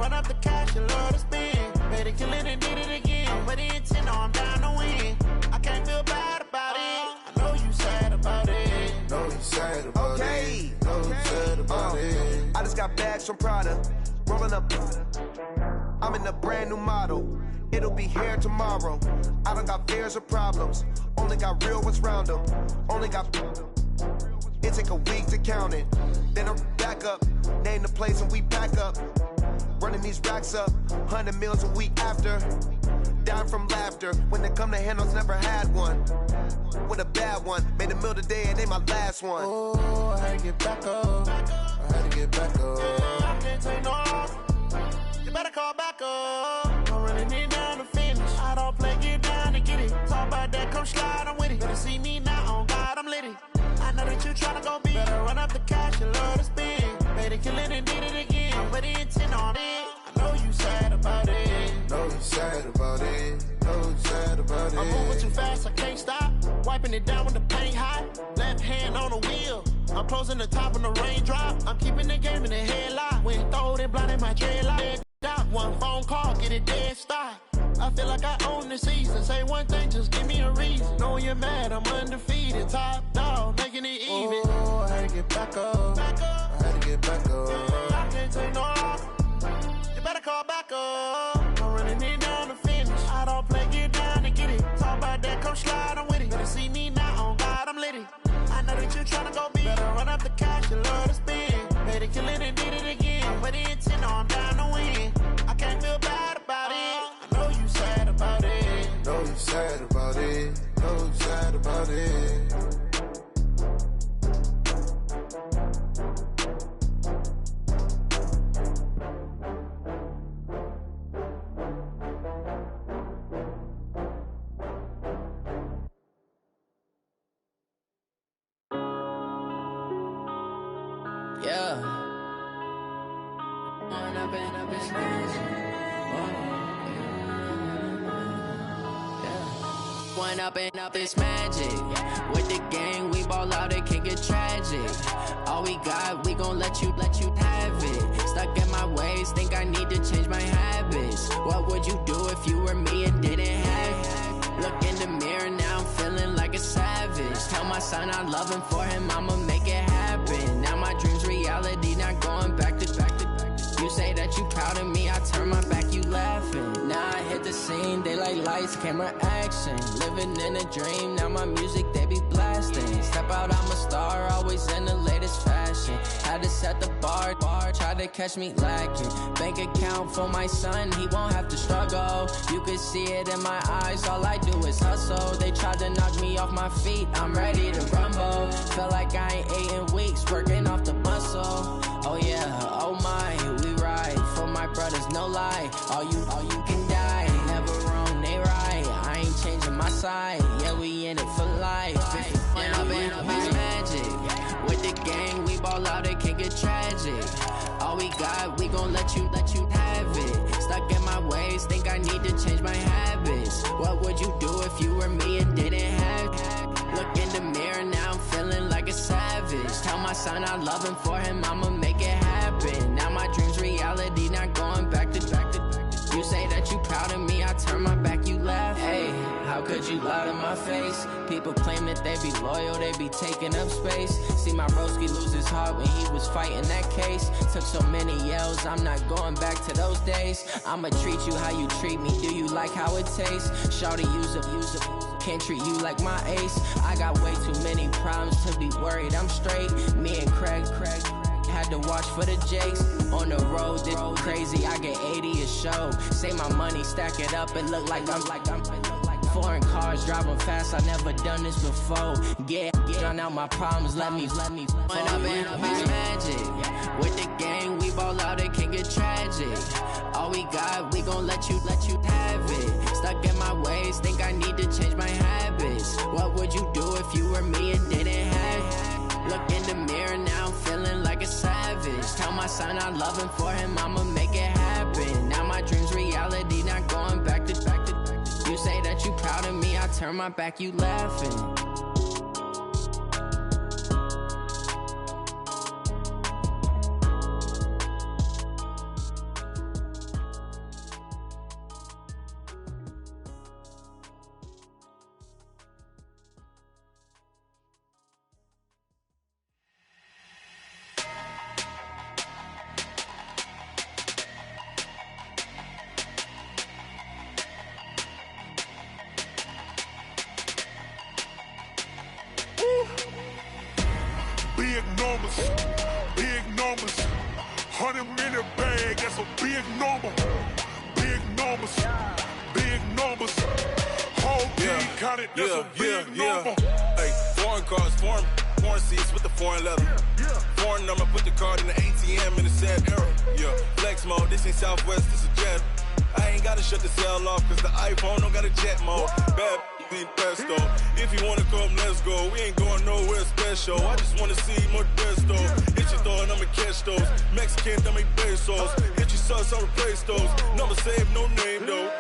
run up the cash, you love to spend. Better kill it and did it again. But the intent, no, I'm down to win. I can't feel bad about it. I know you sad about it. Know you sad about it. Know you sad about it. I just got bags from Prada. Rolling up. I'm in a brand new model. It'll be here tomorrow. I don't got fears or problems. Only got real ones round them. Only got. It take a week to count it. Then I'm back up. Name the place and we pack up. Running these racks up. 100 meals a week after. Down from laughter. When they come to handles, never had one. With a bad one. Made a meal today and they my last one. Oh, I had to get back up. I had to get back up. I can't take no off. You better call back up. I'm running it down to finish. I don't play, get down to get it. Talk about that, come slide, I'm with it. Better see me now, on God, I'm lit it. I know that you tryna go big. Better run up the cash, you love to spend. Better kill it and did it again. But the intent on it. I know you sad about it. Know you sad about it. Know you sad about it. I'm moving too fast, I can't stop. Wiping it down with the paint hot. Left hand on the wheel. I'm closing the top when the raindrop. I'm keeping the game in the headlock. When throwed and blinded my dreadlock. One phone call, get it dead stop. I feel like I own the season. Say one thing, just give me a reason. Knowing you're mad, I'm undefeated. Top dog, making it even. Oh, I had to get back up. I had to get back up. I can't take no off. You better call back up. I'm running it down to finish. I don't play, get down to get it. Talk about that, come slide, I'm with it. Better see me now, on God, I'm lit it. I know that you tryna go big. Better run up the cash, you love to spend. Better kill it and did it again. But the intent, no, I'm down to win. I can't feel bad about it. I know you sad about it. Know you sad about it. Know you sad about it. Yeah. One up and up is magic. With the gang, we ball out, it can get tragic. All we got, we gon' let you have it. Stuck in my ways, think I need to change my habits. What would you do if you were me and didn't have it? Look in the mirror, now I'm feeling like a savage. Tell my son I love him, for him I'ma make it happen. Now my dream's reality, not going back to. You say that you proud of me, I turn my back, you laughing. Now I hit the scene, they like lights, camera, action. Living in a dream, now my music, they be blasting. Step out, I'm a star, always in the latest fashion. Had to set the bar, try to catch me lacking. Bank account for my son, he won't have to struggle. You can see it in my eyes, all I do is hustle. They tried to knock me off my feet, I'm ready to rumble. Felt like I ain't ate in weeks, working off the muscle. Oh yeah, oh my, we ride for my brothers, no lie. All you can die, never wrong, they right. I ain't changing my side, yeah, we in it for life. When up and up is magic. With the gang, we ball out, it can get tragic. All we got, we gon' let you have it. Stuck in my ways, think I need to change my habits. What would you do if you were me and didn't have it? Look in the mirror, now I'm feeling like a savage. Tell my son I love him, for him I'ma make it happen. Now my dream's reality, not going back to. You say that you proud of me, I turn my back, you laugh. Hey, how could you lie to my face? People claim that they be loyal, they be taking up space. See my broski lose his heart when he was fighting that case. Took so many yells, I'm not going back to those days. I'ma treat you how you treat me, do you like how it tastes? Shawty, use up. Can't treat you like my ace. I got way too many problems to be worried, I'm straight. Me and Craig had to watch for the Jakes. On the road, this crazy, I get 80 a show. Say my money, stack it up, it look like I'm foreign cars, driving fast, I never done this before. Get drown out my problems, let me One up and up is magic. With the gang, we ball out, it can get tragic. All we got, we gon' let you have it. Stuck in my ways, think I need to change my habits. What would you do if you were me and didn't have it? Look in the mirror, now I'm feeling like a savage. Tell my son I love him, for him I'ma make it happen. Now my dream's reality, not going back to. You say that you proud of me, I turn my back, you laughing. Big numbers, big numbers. 100 minute bag, that's a big number. Big numbers, big numbers. Whole team counted, that's a big number. Hey, foreign cars, foreign seats with the foreign leather. Foreign number, put the card in the ATM in the sad era. Yeah, flex mode, this ain't Southwest, this is Jet. I ain't gotta shut the cell off, cause the iPhone don't got a jet mode. Bad ain't pesto. If you wanna come, let's go. We ain't going nowhere special. I just wanna see more Modesto. Hit your thought, I'ma catch those. Mexican, dummy pesos. Hit your sus, I'll replace those. Number save, no name though.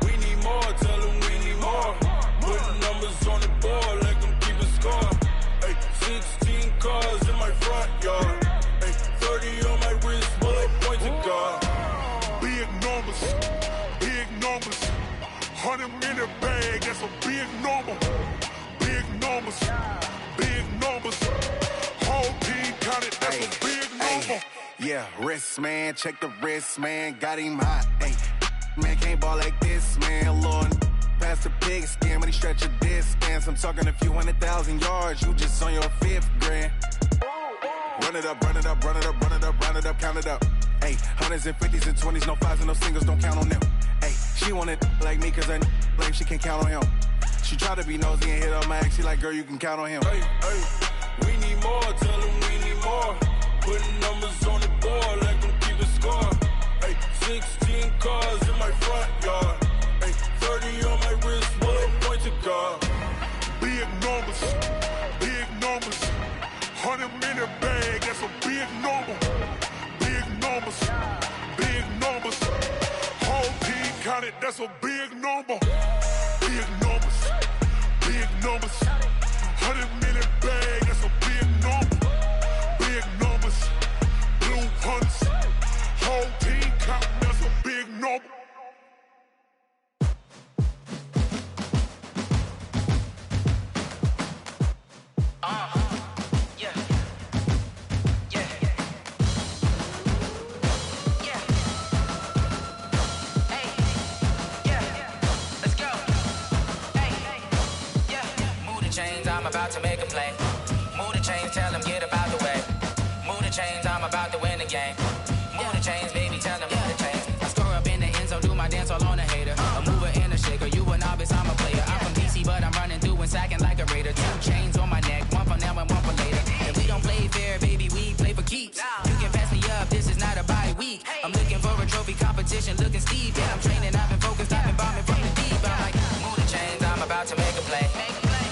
We need more, tell them we need more. Putting numbers on the board, let them keep a score. Hey, 16 cars in my front yard. Hey, 30 on my wrist, while I point to God. Big numbers, big numbers. 100 minute bag, that's a big number. Big numbers, big numbers. Whole team counted, that's a big number. Yeah, wrist man, check the wrist man, got him hot. Ay, man can't ball like this, man. Lord, past the pig skin, but he stretch a distance. I'm talking a few 100,000 yards, you just on your 5th grand. Run it up, run it up, run it up, run it up, round it up, count it up. Ay, 100s and 50s and 20s, no 5s and no singles, don't count on them. Ay, she want it like me, cause I like she can count on him. She try to be nosy and hit on my ex, she like, girl, you can count on him. Hey, hey, we need more, tell them we need more. Putting numbers on the board, let them keep a score. Hey, 16 cars in my front yard. Hey, 30 on my wrist, while I point to God. Big numbers, big numbers. 100 minute bag, that's a big number. Big numbers, big numbers. Whole team counted, that's a big number. Big numbers, big numbers. 100 minute bag, that's a big number. Big numbers, blue hunts. Whole team counting, that's a big number. I'm about to make a play. Move the chains, tell them get up out the way. Move the chains, I'm about to win the game. Move the chains, baby, tell them move the chains. I score up in the end zone, do my dance all on a hater. A mover and a shaker, you a novice, I'm a player. I'm from DC, but I'm running through and sacking like a raider. 2 chains on my neck, one for now and one for later. And we don't play fair, baby, we play for keeps. You can pass me up, this is not a bye week. I'm looking for a trophy competition, looking steep. Yeah, I'm training, I've been focused, I've been bombing from the deep. I'm like, move the chains, I'm about to make a play.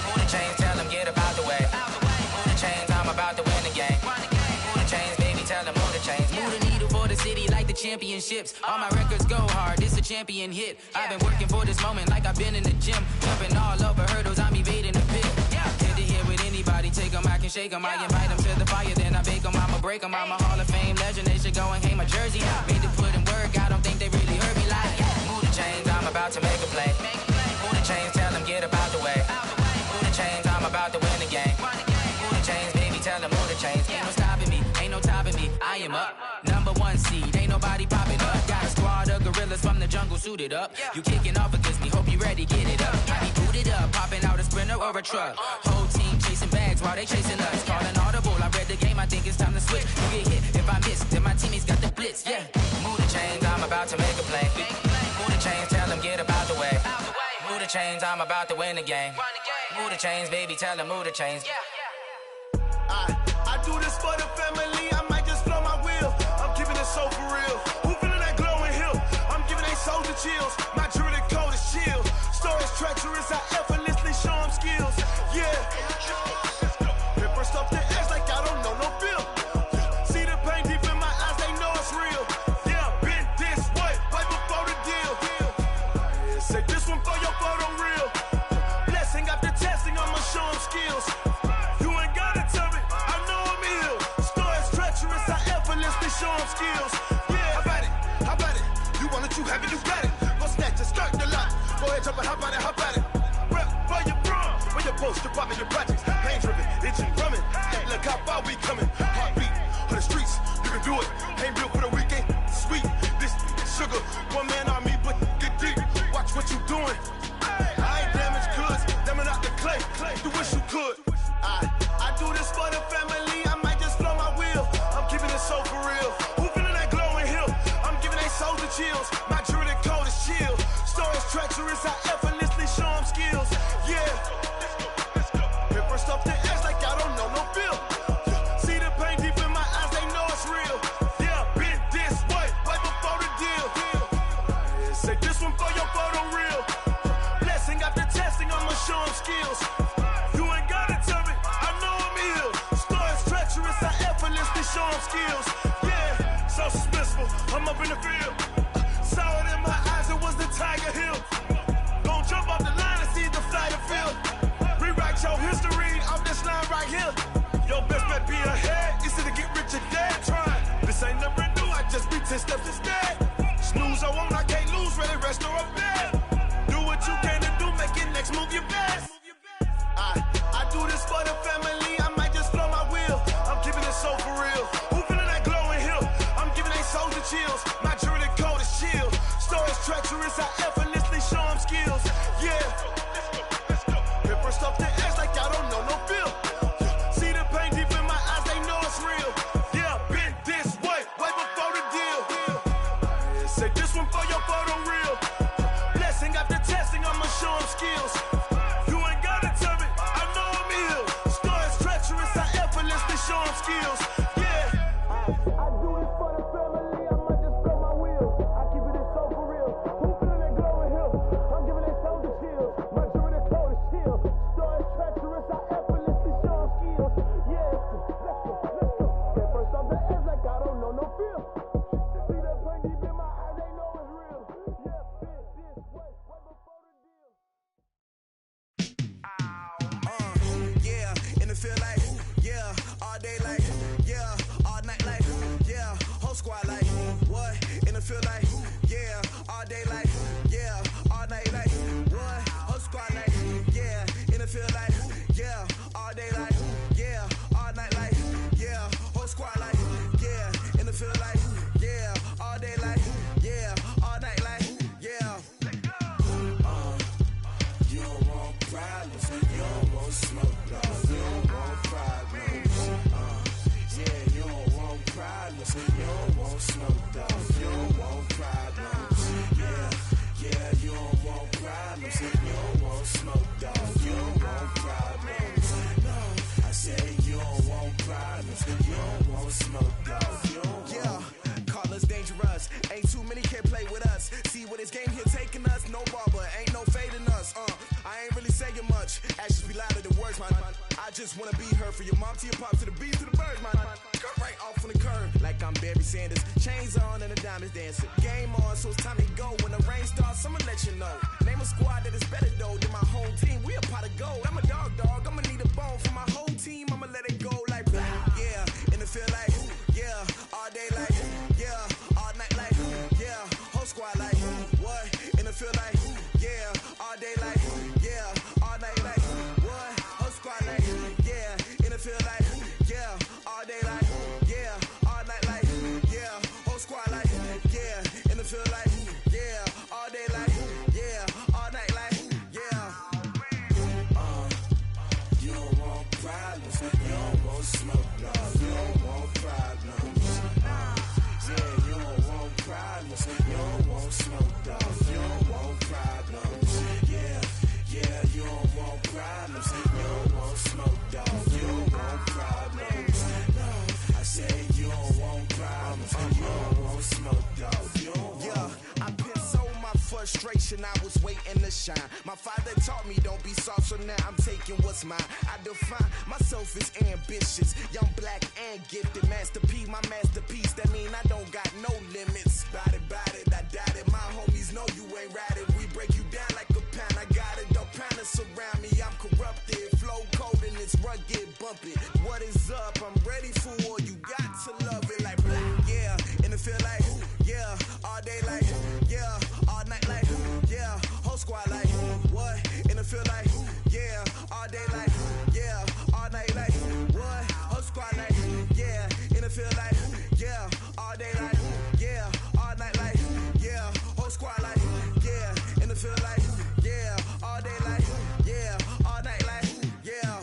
Move the chains, tell them get up out the way. Move the chains, I'm about to win the game. Move the chains, baby, tell them move the chains. Move the needle for the city like the championships. All my records go hard, this a champion hit. I've been working for this moment like I've been in the gym. Jumping all over hurdles, I'm evading the pit. Hit to hit with anybody, take them, I can shake them. I invite them to the fire, then I bake them, I'ma break them. I'm a Hall of Fame legend, they should go and hang my jersey. Made to put in work, I don't think they really heard me like. Move the chains, I'm about to make a play. Move the chains, tell them get up out the way. Move the chains, I'm about to win the game. Move the chains, baby, tell them move the chains. Ain't no stopping me, ain't no topping me, I am up. Number 1 seed, ain't nobody popping up. Got a squad of gorillas from the jungle suited up. You kicking off against me, hope you ready, get it up. I be booted up, popping out a Sprinter or a truck. Whole team chasing bags while they chasing us. Calling audible, I read the game, I think it's time to switch. You get hit, if I miss, then my teammates got the blitz, yeah. Move the chains, I'm about to make a play. Move the chains, tell them get up out the way. Move the chains, I'm about to win the game. Move the chains, baby, tell them move the chains. I do this for the family, I might just blow my wheel. I'm keeping it so for real. Who feeling that glowing hill? I'm giving they soldier chills. My jewelry code is chill. Stories treacherous, I effortlessly show them skills. Yeah. Paper stuff the edge like I don't know no feel. See the pain deep in my eyes, they know it's real. Yeah, been this way, right before the deal. Say this one for your photo reel. Blessing after testing, I'ma show them skills. You ain't gotta tell me, I know I'm ill. Stories treacherous, I effortlessly show them skills. Yeah, how about it? You want it, you have it, you got it. Go snatch it, skirt the lot. Go ahead, jump it, how about it? Rep where you from, where you post, to pop in your projects. Pain driven, itching, drumming. Hey, look how far we coming. Heartbeat on the streets, you can do it. Ain't built for the weekend, sweet. This sugar, one man army, but get deep. Watch what you doing. I ain't damaged goods, damn it out the clay. You wish you could. I do this for the family, I might just blow my wheel. I'm keeping it so for real. Who feeling that glowing hill? I'm giving they souls the chills. My jewelry code is chill. Stories treacherous, I effortlessly show them skills. Yeah. Paper stuff to edge like I don't know no feel. See the pain deep in my eyes, they know it's real. Yeah, been this way, way before the deal. Say this one for your photo reel. Blessing after testing, I'ma show them skills. You ain't gotta tell me, I know I'm ill. Stories treacherous, I effortlessly show them skills. Yeah, so suspenseful, I'm up in the field. Saw it in my eyes, it was the Tiger Hill. Gon' jump off the line and see the flight of field. Rewrite your history off this line right here. Your best bet be ahead, easy to get rich or dead. Try, this ain't never new, I just be 10 steps instead. Snooze or won't, I can't lose, ready, rest or a bed. Do what you can to do, make it next move your best. I do this for the family, I might just blow my wheel. I'm keeping it so for real. Who feeling that glowing hill? I'm giving they souls the chills. My jewelry code is chill. Stories treacherous, I effortlessly show them skills. Yeah. Paper stuff to edge like I don't know no feel. See the pain deep in my eyes, they know it's real. Yeah, been this way, way before the deal. Say this one for your photo reel. Blessing after testing, I'ma show them skills. You ain't gotta tell me, I know I'm ill. Stories treacherous, I effortlessly show them skills. Yeah. I do this for the family, I might just blow my wheel. I keep it so for real. Who feeling that glowing hill? I'm giving they souls the chills. My jewelry code is chill. Stories treacherous, I effortlessly show them skills. Yeah, let's go. Get first off the edge like I don't know no feel. See that pain deep in my eyes, they know it's real. Yeah, been this way, way before the deal. Yeah, and it feel like, yeah, all day like, yeah, all night like, yeah, whole squad like, what? And it feel like, yeah, all day like, yeah, all night like, what? Whole squad like, yeah, and it feel like, yeah, all day like, yeah, all night like, yeah, whole squad like, yeah, and it feel like, yeah, all day like, yeah, all night like, yeah. You don't want problems, you don't want smoke, dog. You don't want problems. Yeah, you don't want problems, you don't want smoke, dog. You don't want problems. Yeah, you don't want problems, you don't want smoke, dog. You don't want problems. No, I said you don't want problems, you don't want smoke, dog. You don't want. Call us dangerous, ain't too many can play with us. See what this game here taking us, no barber, ain't no fading us. I ain't really saying much, actions be louder than words, man. I just wanna be heard, for your mom to your pop, to the beat, to the birds, man. Cut right off on the curb, like I'm Barry Sanders. Chains on and the diamonds dancing. Game on, so it's time to go. When the rain starts, I'ma let you know. Name a squad that is better though than my home team. We a pot of gold. I'm a dog, I'ma need a bone for my whole team. I'ma let it go like, yeah, and it feel like, yeah, all day like, yeah, all night like, yeah, whole squad like, what? And it feel like, yeah, all day like, yeah, all night like, what? Whole squad like, yeah, and it feel like, yeah, all day like, yeah, all night like, yeah, whole squad like, yeah, and it feel like, yeah, all day like, yeah, all night like, yeah. You don't want problems, you don't want smoke, no, you don't want problems. Yeah, you don't want problems, you don't want smoke, dog. You don't want problems. Yeah, you don't want problems, you don't want smoke, dog. You don't want problems. No, I said you don't want problems, you don't want smoke, dog. You don't want. Yeah, I pissed so my frustration, I was waiting to shine. My father taught me don't be soft, so now I'm taking what's mine. I define myself as ambitious, young, black, and gifted. Master P, my masterpiece, that mean I don't got no limits. Bout it, I doubt it. My homies know you ain't ratted. We break you down like a pound. I got it, don't pound it surround me. I'm corrupted, flow cold and it's rugged, bump it. What is up? I'm ready for war. You got to love it like, yeah, and it feel like, yeah, all day like, yeah, all night like, yeah, whole squad like, what? And it feel like, yeah, all day like, yeah, all night like, what? Whole squad like, yeah, and it feel like, yeah, all day like, yeah, all night like, yeah, whole squad like, yeah, and it feel like, yeah, all day like, yeah, all night like, yeah.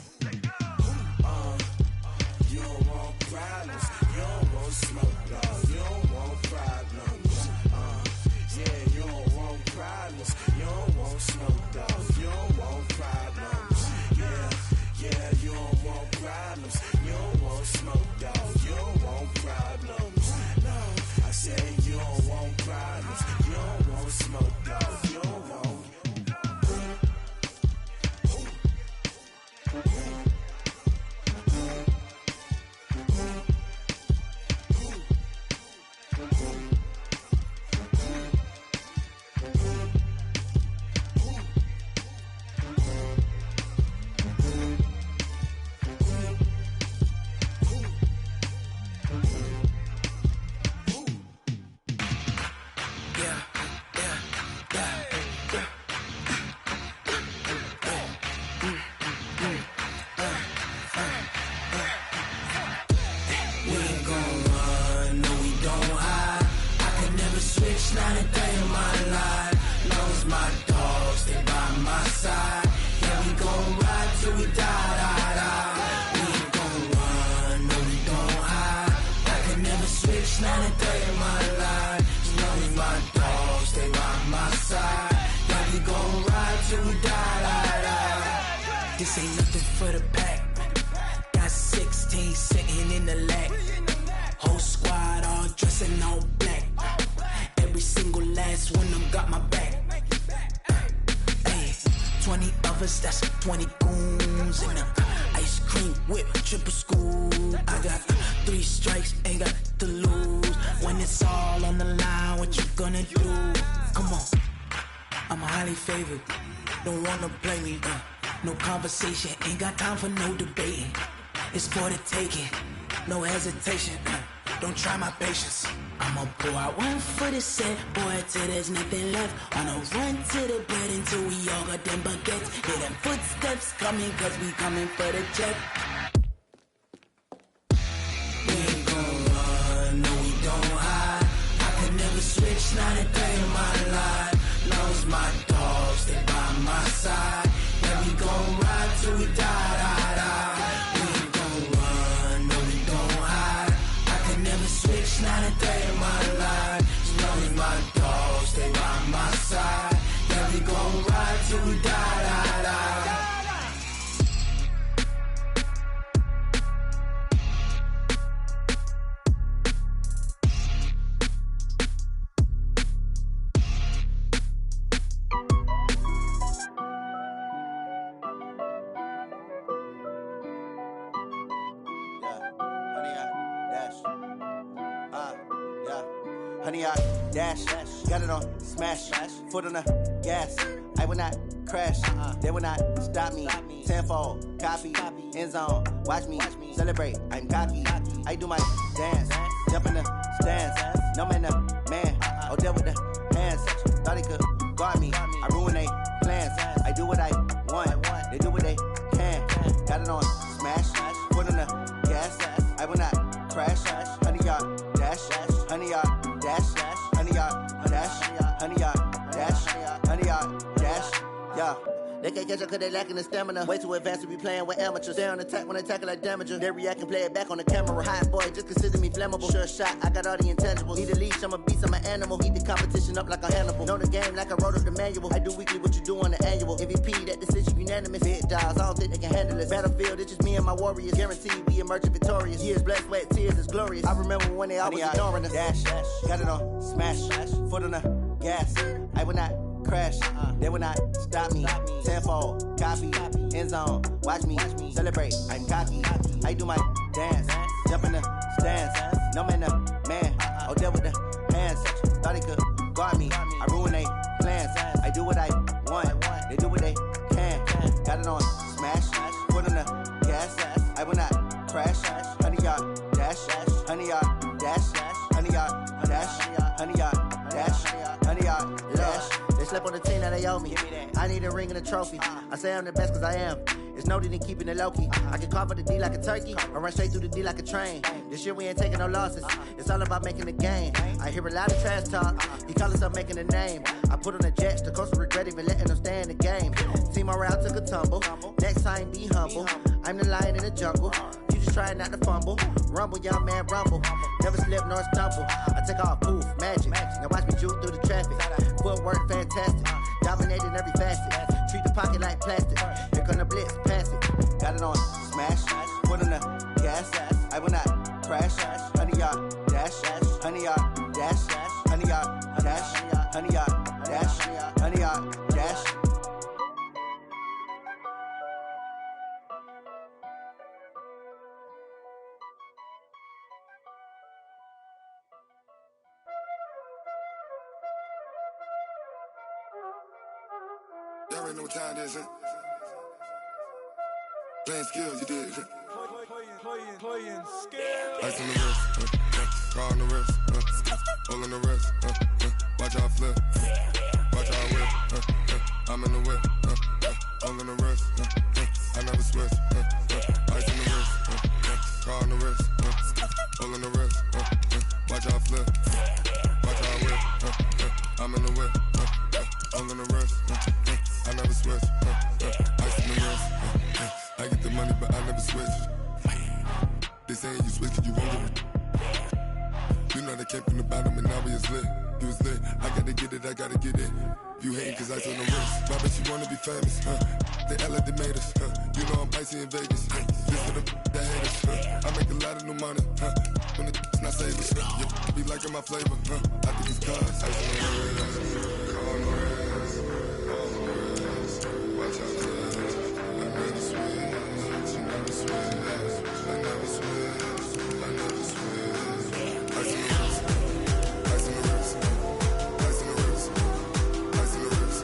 This ain't nothing for the pack. Got 16 sitting in the lap. Whole squad all dressing all black. Every single last one of them got my back. 20 of us, that's 20 goons in the ice cream whip, triple scoop. I got 3 strikes, ain't got to lose. When it's all on the line, what you gonna do? Come on, I'm highly favored. Don't wanna play me, no conversation, ain't got time for no debating. It's for the taking, no hesitation. Don't try my patience. I'ma pour out one for the set, boy, till there's nothing left. On a run to the bed until we all got them baguettes. Hear them footsteps coming, cause we coming for the check. We ain't gon' run, no we don't hide. I can never switch, not a day in my life. Long as my dogs stay by my side. Yeah, we gon' ride till we die, die, die. We ain't gon' run, no we don't hide. I can never switch, not a day in my life. As long as my dogs stay by my side. Yeah, we gon' ride till we die, die, die. Honey, I dash, got it on smash, foot on the gas. I will not crash, they will not stop me. Tenfold, copy, end zone, watch me celebrate. I'm cocky, I do my dance, jump in the stands. No man, man, oh there with the hands. Thought he could guard me, I ruin they plans. I do what I want, they do what they can. Got it on smash, foot on the gas. I will not crash, honey, y'all dash, honey, y'all dash, honey, y'all dash, honey, y'all dash, honey, y'all dash, yeah. They can't catch up cause they lacking the stamina. Way too advanced to be playing with amateurs. Stay on attack when they tackle like damager. They react and play it back on the camera. Hot boy, just consider me flammable. Sure shot, I got all the intangibles. Need a leash, I'm a beast, I'm an animal. Eat the competition up like a Hannibal. Know the game like I wrote up the manual. I do weekly what you do on the annual. MVP, that decision unanimous. Hit dials, I don't think they can handle it. Battlefield, it's just me and my warriors. Guaranteed we emerge victorious. Years, blood, sweat, tears, it's glorious. I remember when they always ignoring us. Dash, got it on smash, foot on the gas. I will not crash, they will not stop me. Tenfold, copy, end zone, watch me celebrate. I'm cocky, I do my dance, jump in the stands. No man, man, oh there with the hands. Thought he could guard me, I ruin they plans. I do what I want, they do what they can. Got it on smash, foot on the gas. I will not crash, honey y'all dash, honey y'all dash, honey y'all dash, honey y'all dash, honey y'all dash. They slept on the team that they owe me. I need a ring and a trophy. I say I'm the best cause I am. It's no need in keeping it low-key. I can carve up the D like a turkey or run straight through the D like a train. This year we ain't taking no losses. It's all about making the game. I hear a lot of trash talk. He call himself making a name. I put on the Jets. The coach will regret even letting them stay in the game. Team morale took a tumble. Next time be humble. I'm the lion in the jungle. You just try not to fumble. Rumble, young man, rumble. Never slip nor stumble. I take off, poof, magic. Now watch me juke through the traffic. Footwork fantastic. Dominating every facet. Treat the pocket like plastic. Here come the blitz, pass it. Got it on smash, foot on the gas. I will not crash. Honey y'all dash, honey y'all dash, honey y'all dash, honey y'all dash, honey y'all dash. Y'all already know what time it is, huh? Playing skills, you did. Playing skills. Ice on the wrist, car on the wrist, hole on the wrist, watch out flip, watch out whip, I'm in the whip, hole on the wrist, I never switch, ice on the wrist, car on the wrist, hole on the wrist, watch out flip, watch out whip, I'm in the whip, hole on the wrist, I never switch, ice on the wrist, I get the money but I never switch. They saying you switch and you won't get it. You know they came from the bottom and now we is lit. You was lit, I gotta get it, I gotta get it. You hating cause I told the wrist. Why bet you wanna be famous, They act like they made us, You You know I'm icy in Vegas. This for the haters. I make a lot of new money. When it's not savers. You be liking my flavor. I think it's cause. Ice on the red. Call on the red. Watch out for that. I never switch. I never switch. I never switch. I never switch. Ice on the wrist. Ice on the wrist. Ice on the wrist. Ice on the wrist. Ice on the wrist.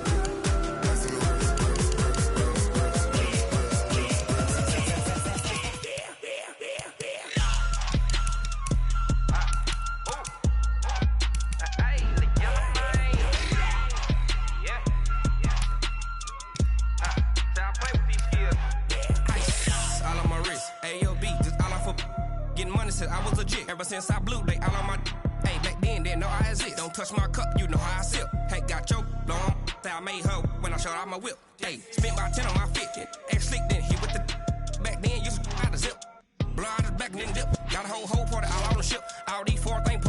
I was legit. Ever since I blew, they all on my. Hey, back then, didn't know I exist. Don't touch my cup, you know how I sip. Hey, got your long. Say I made her when I showed out my whip. Hey, spent my 10 on my fit. Ex slick, then hit with the. Back then, used to out the zip. Blow out his back and then dip. Got a whole party all on the ship. All these four things.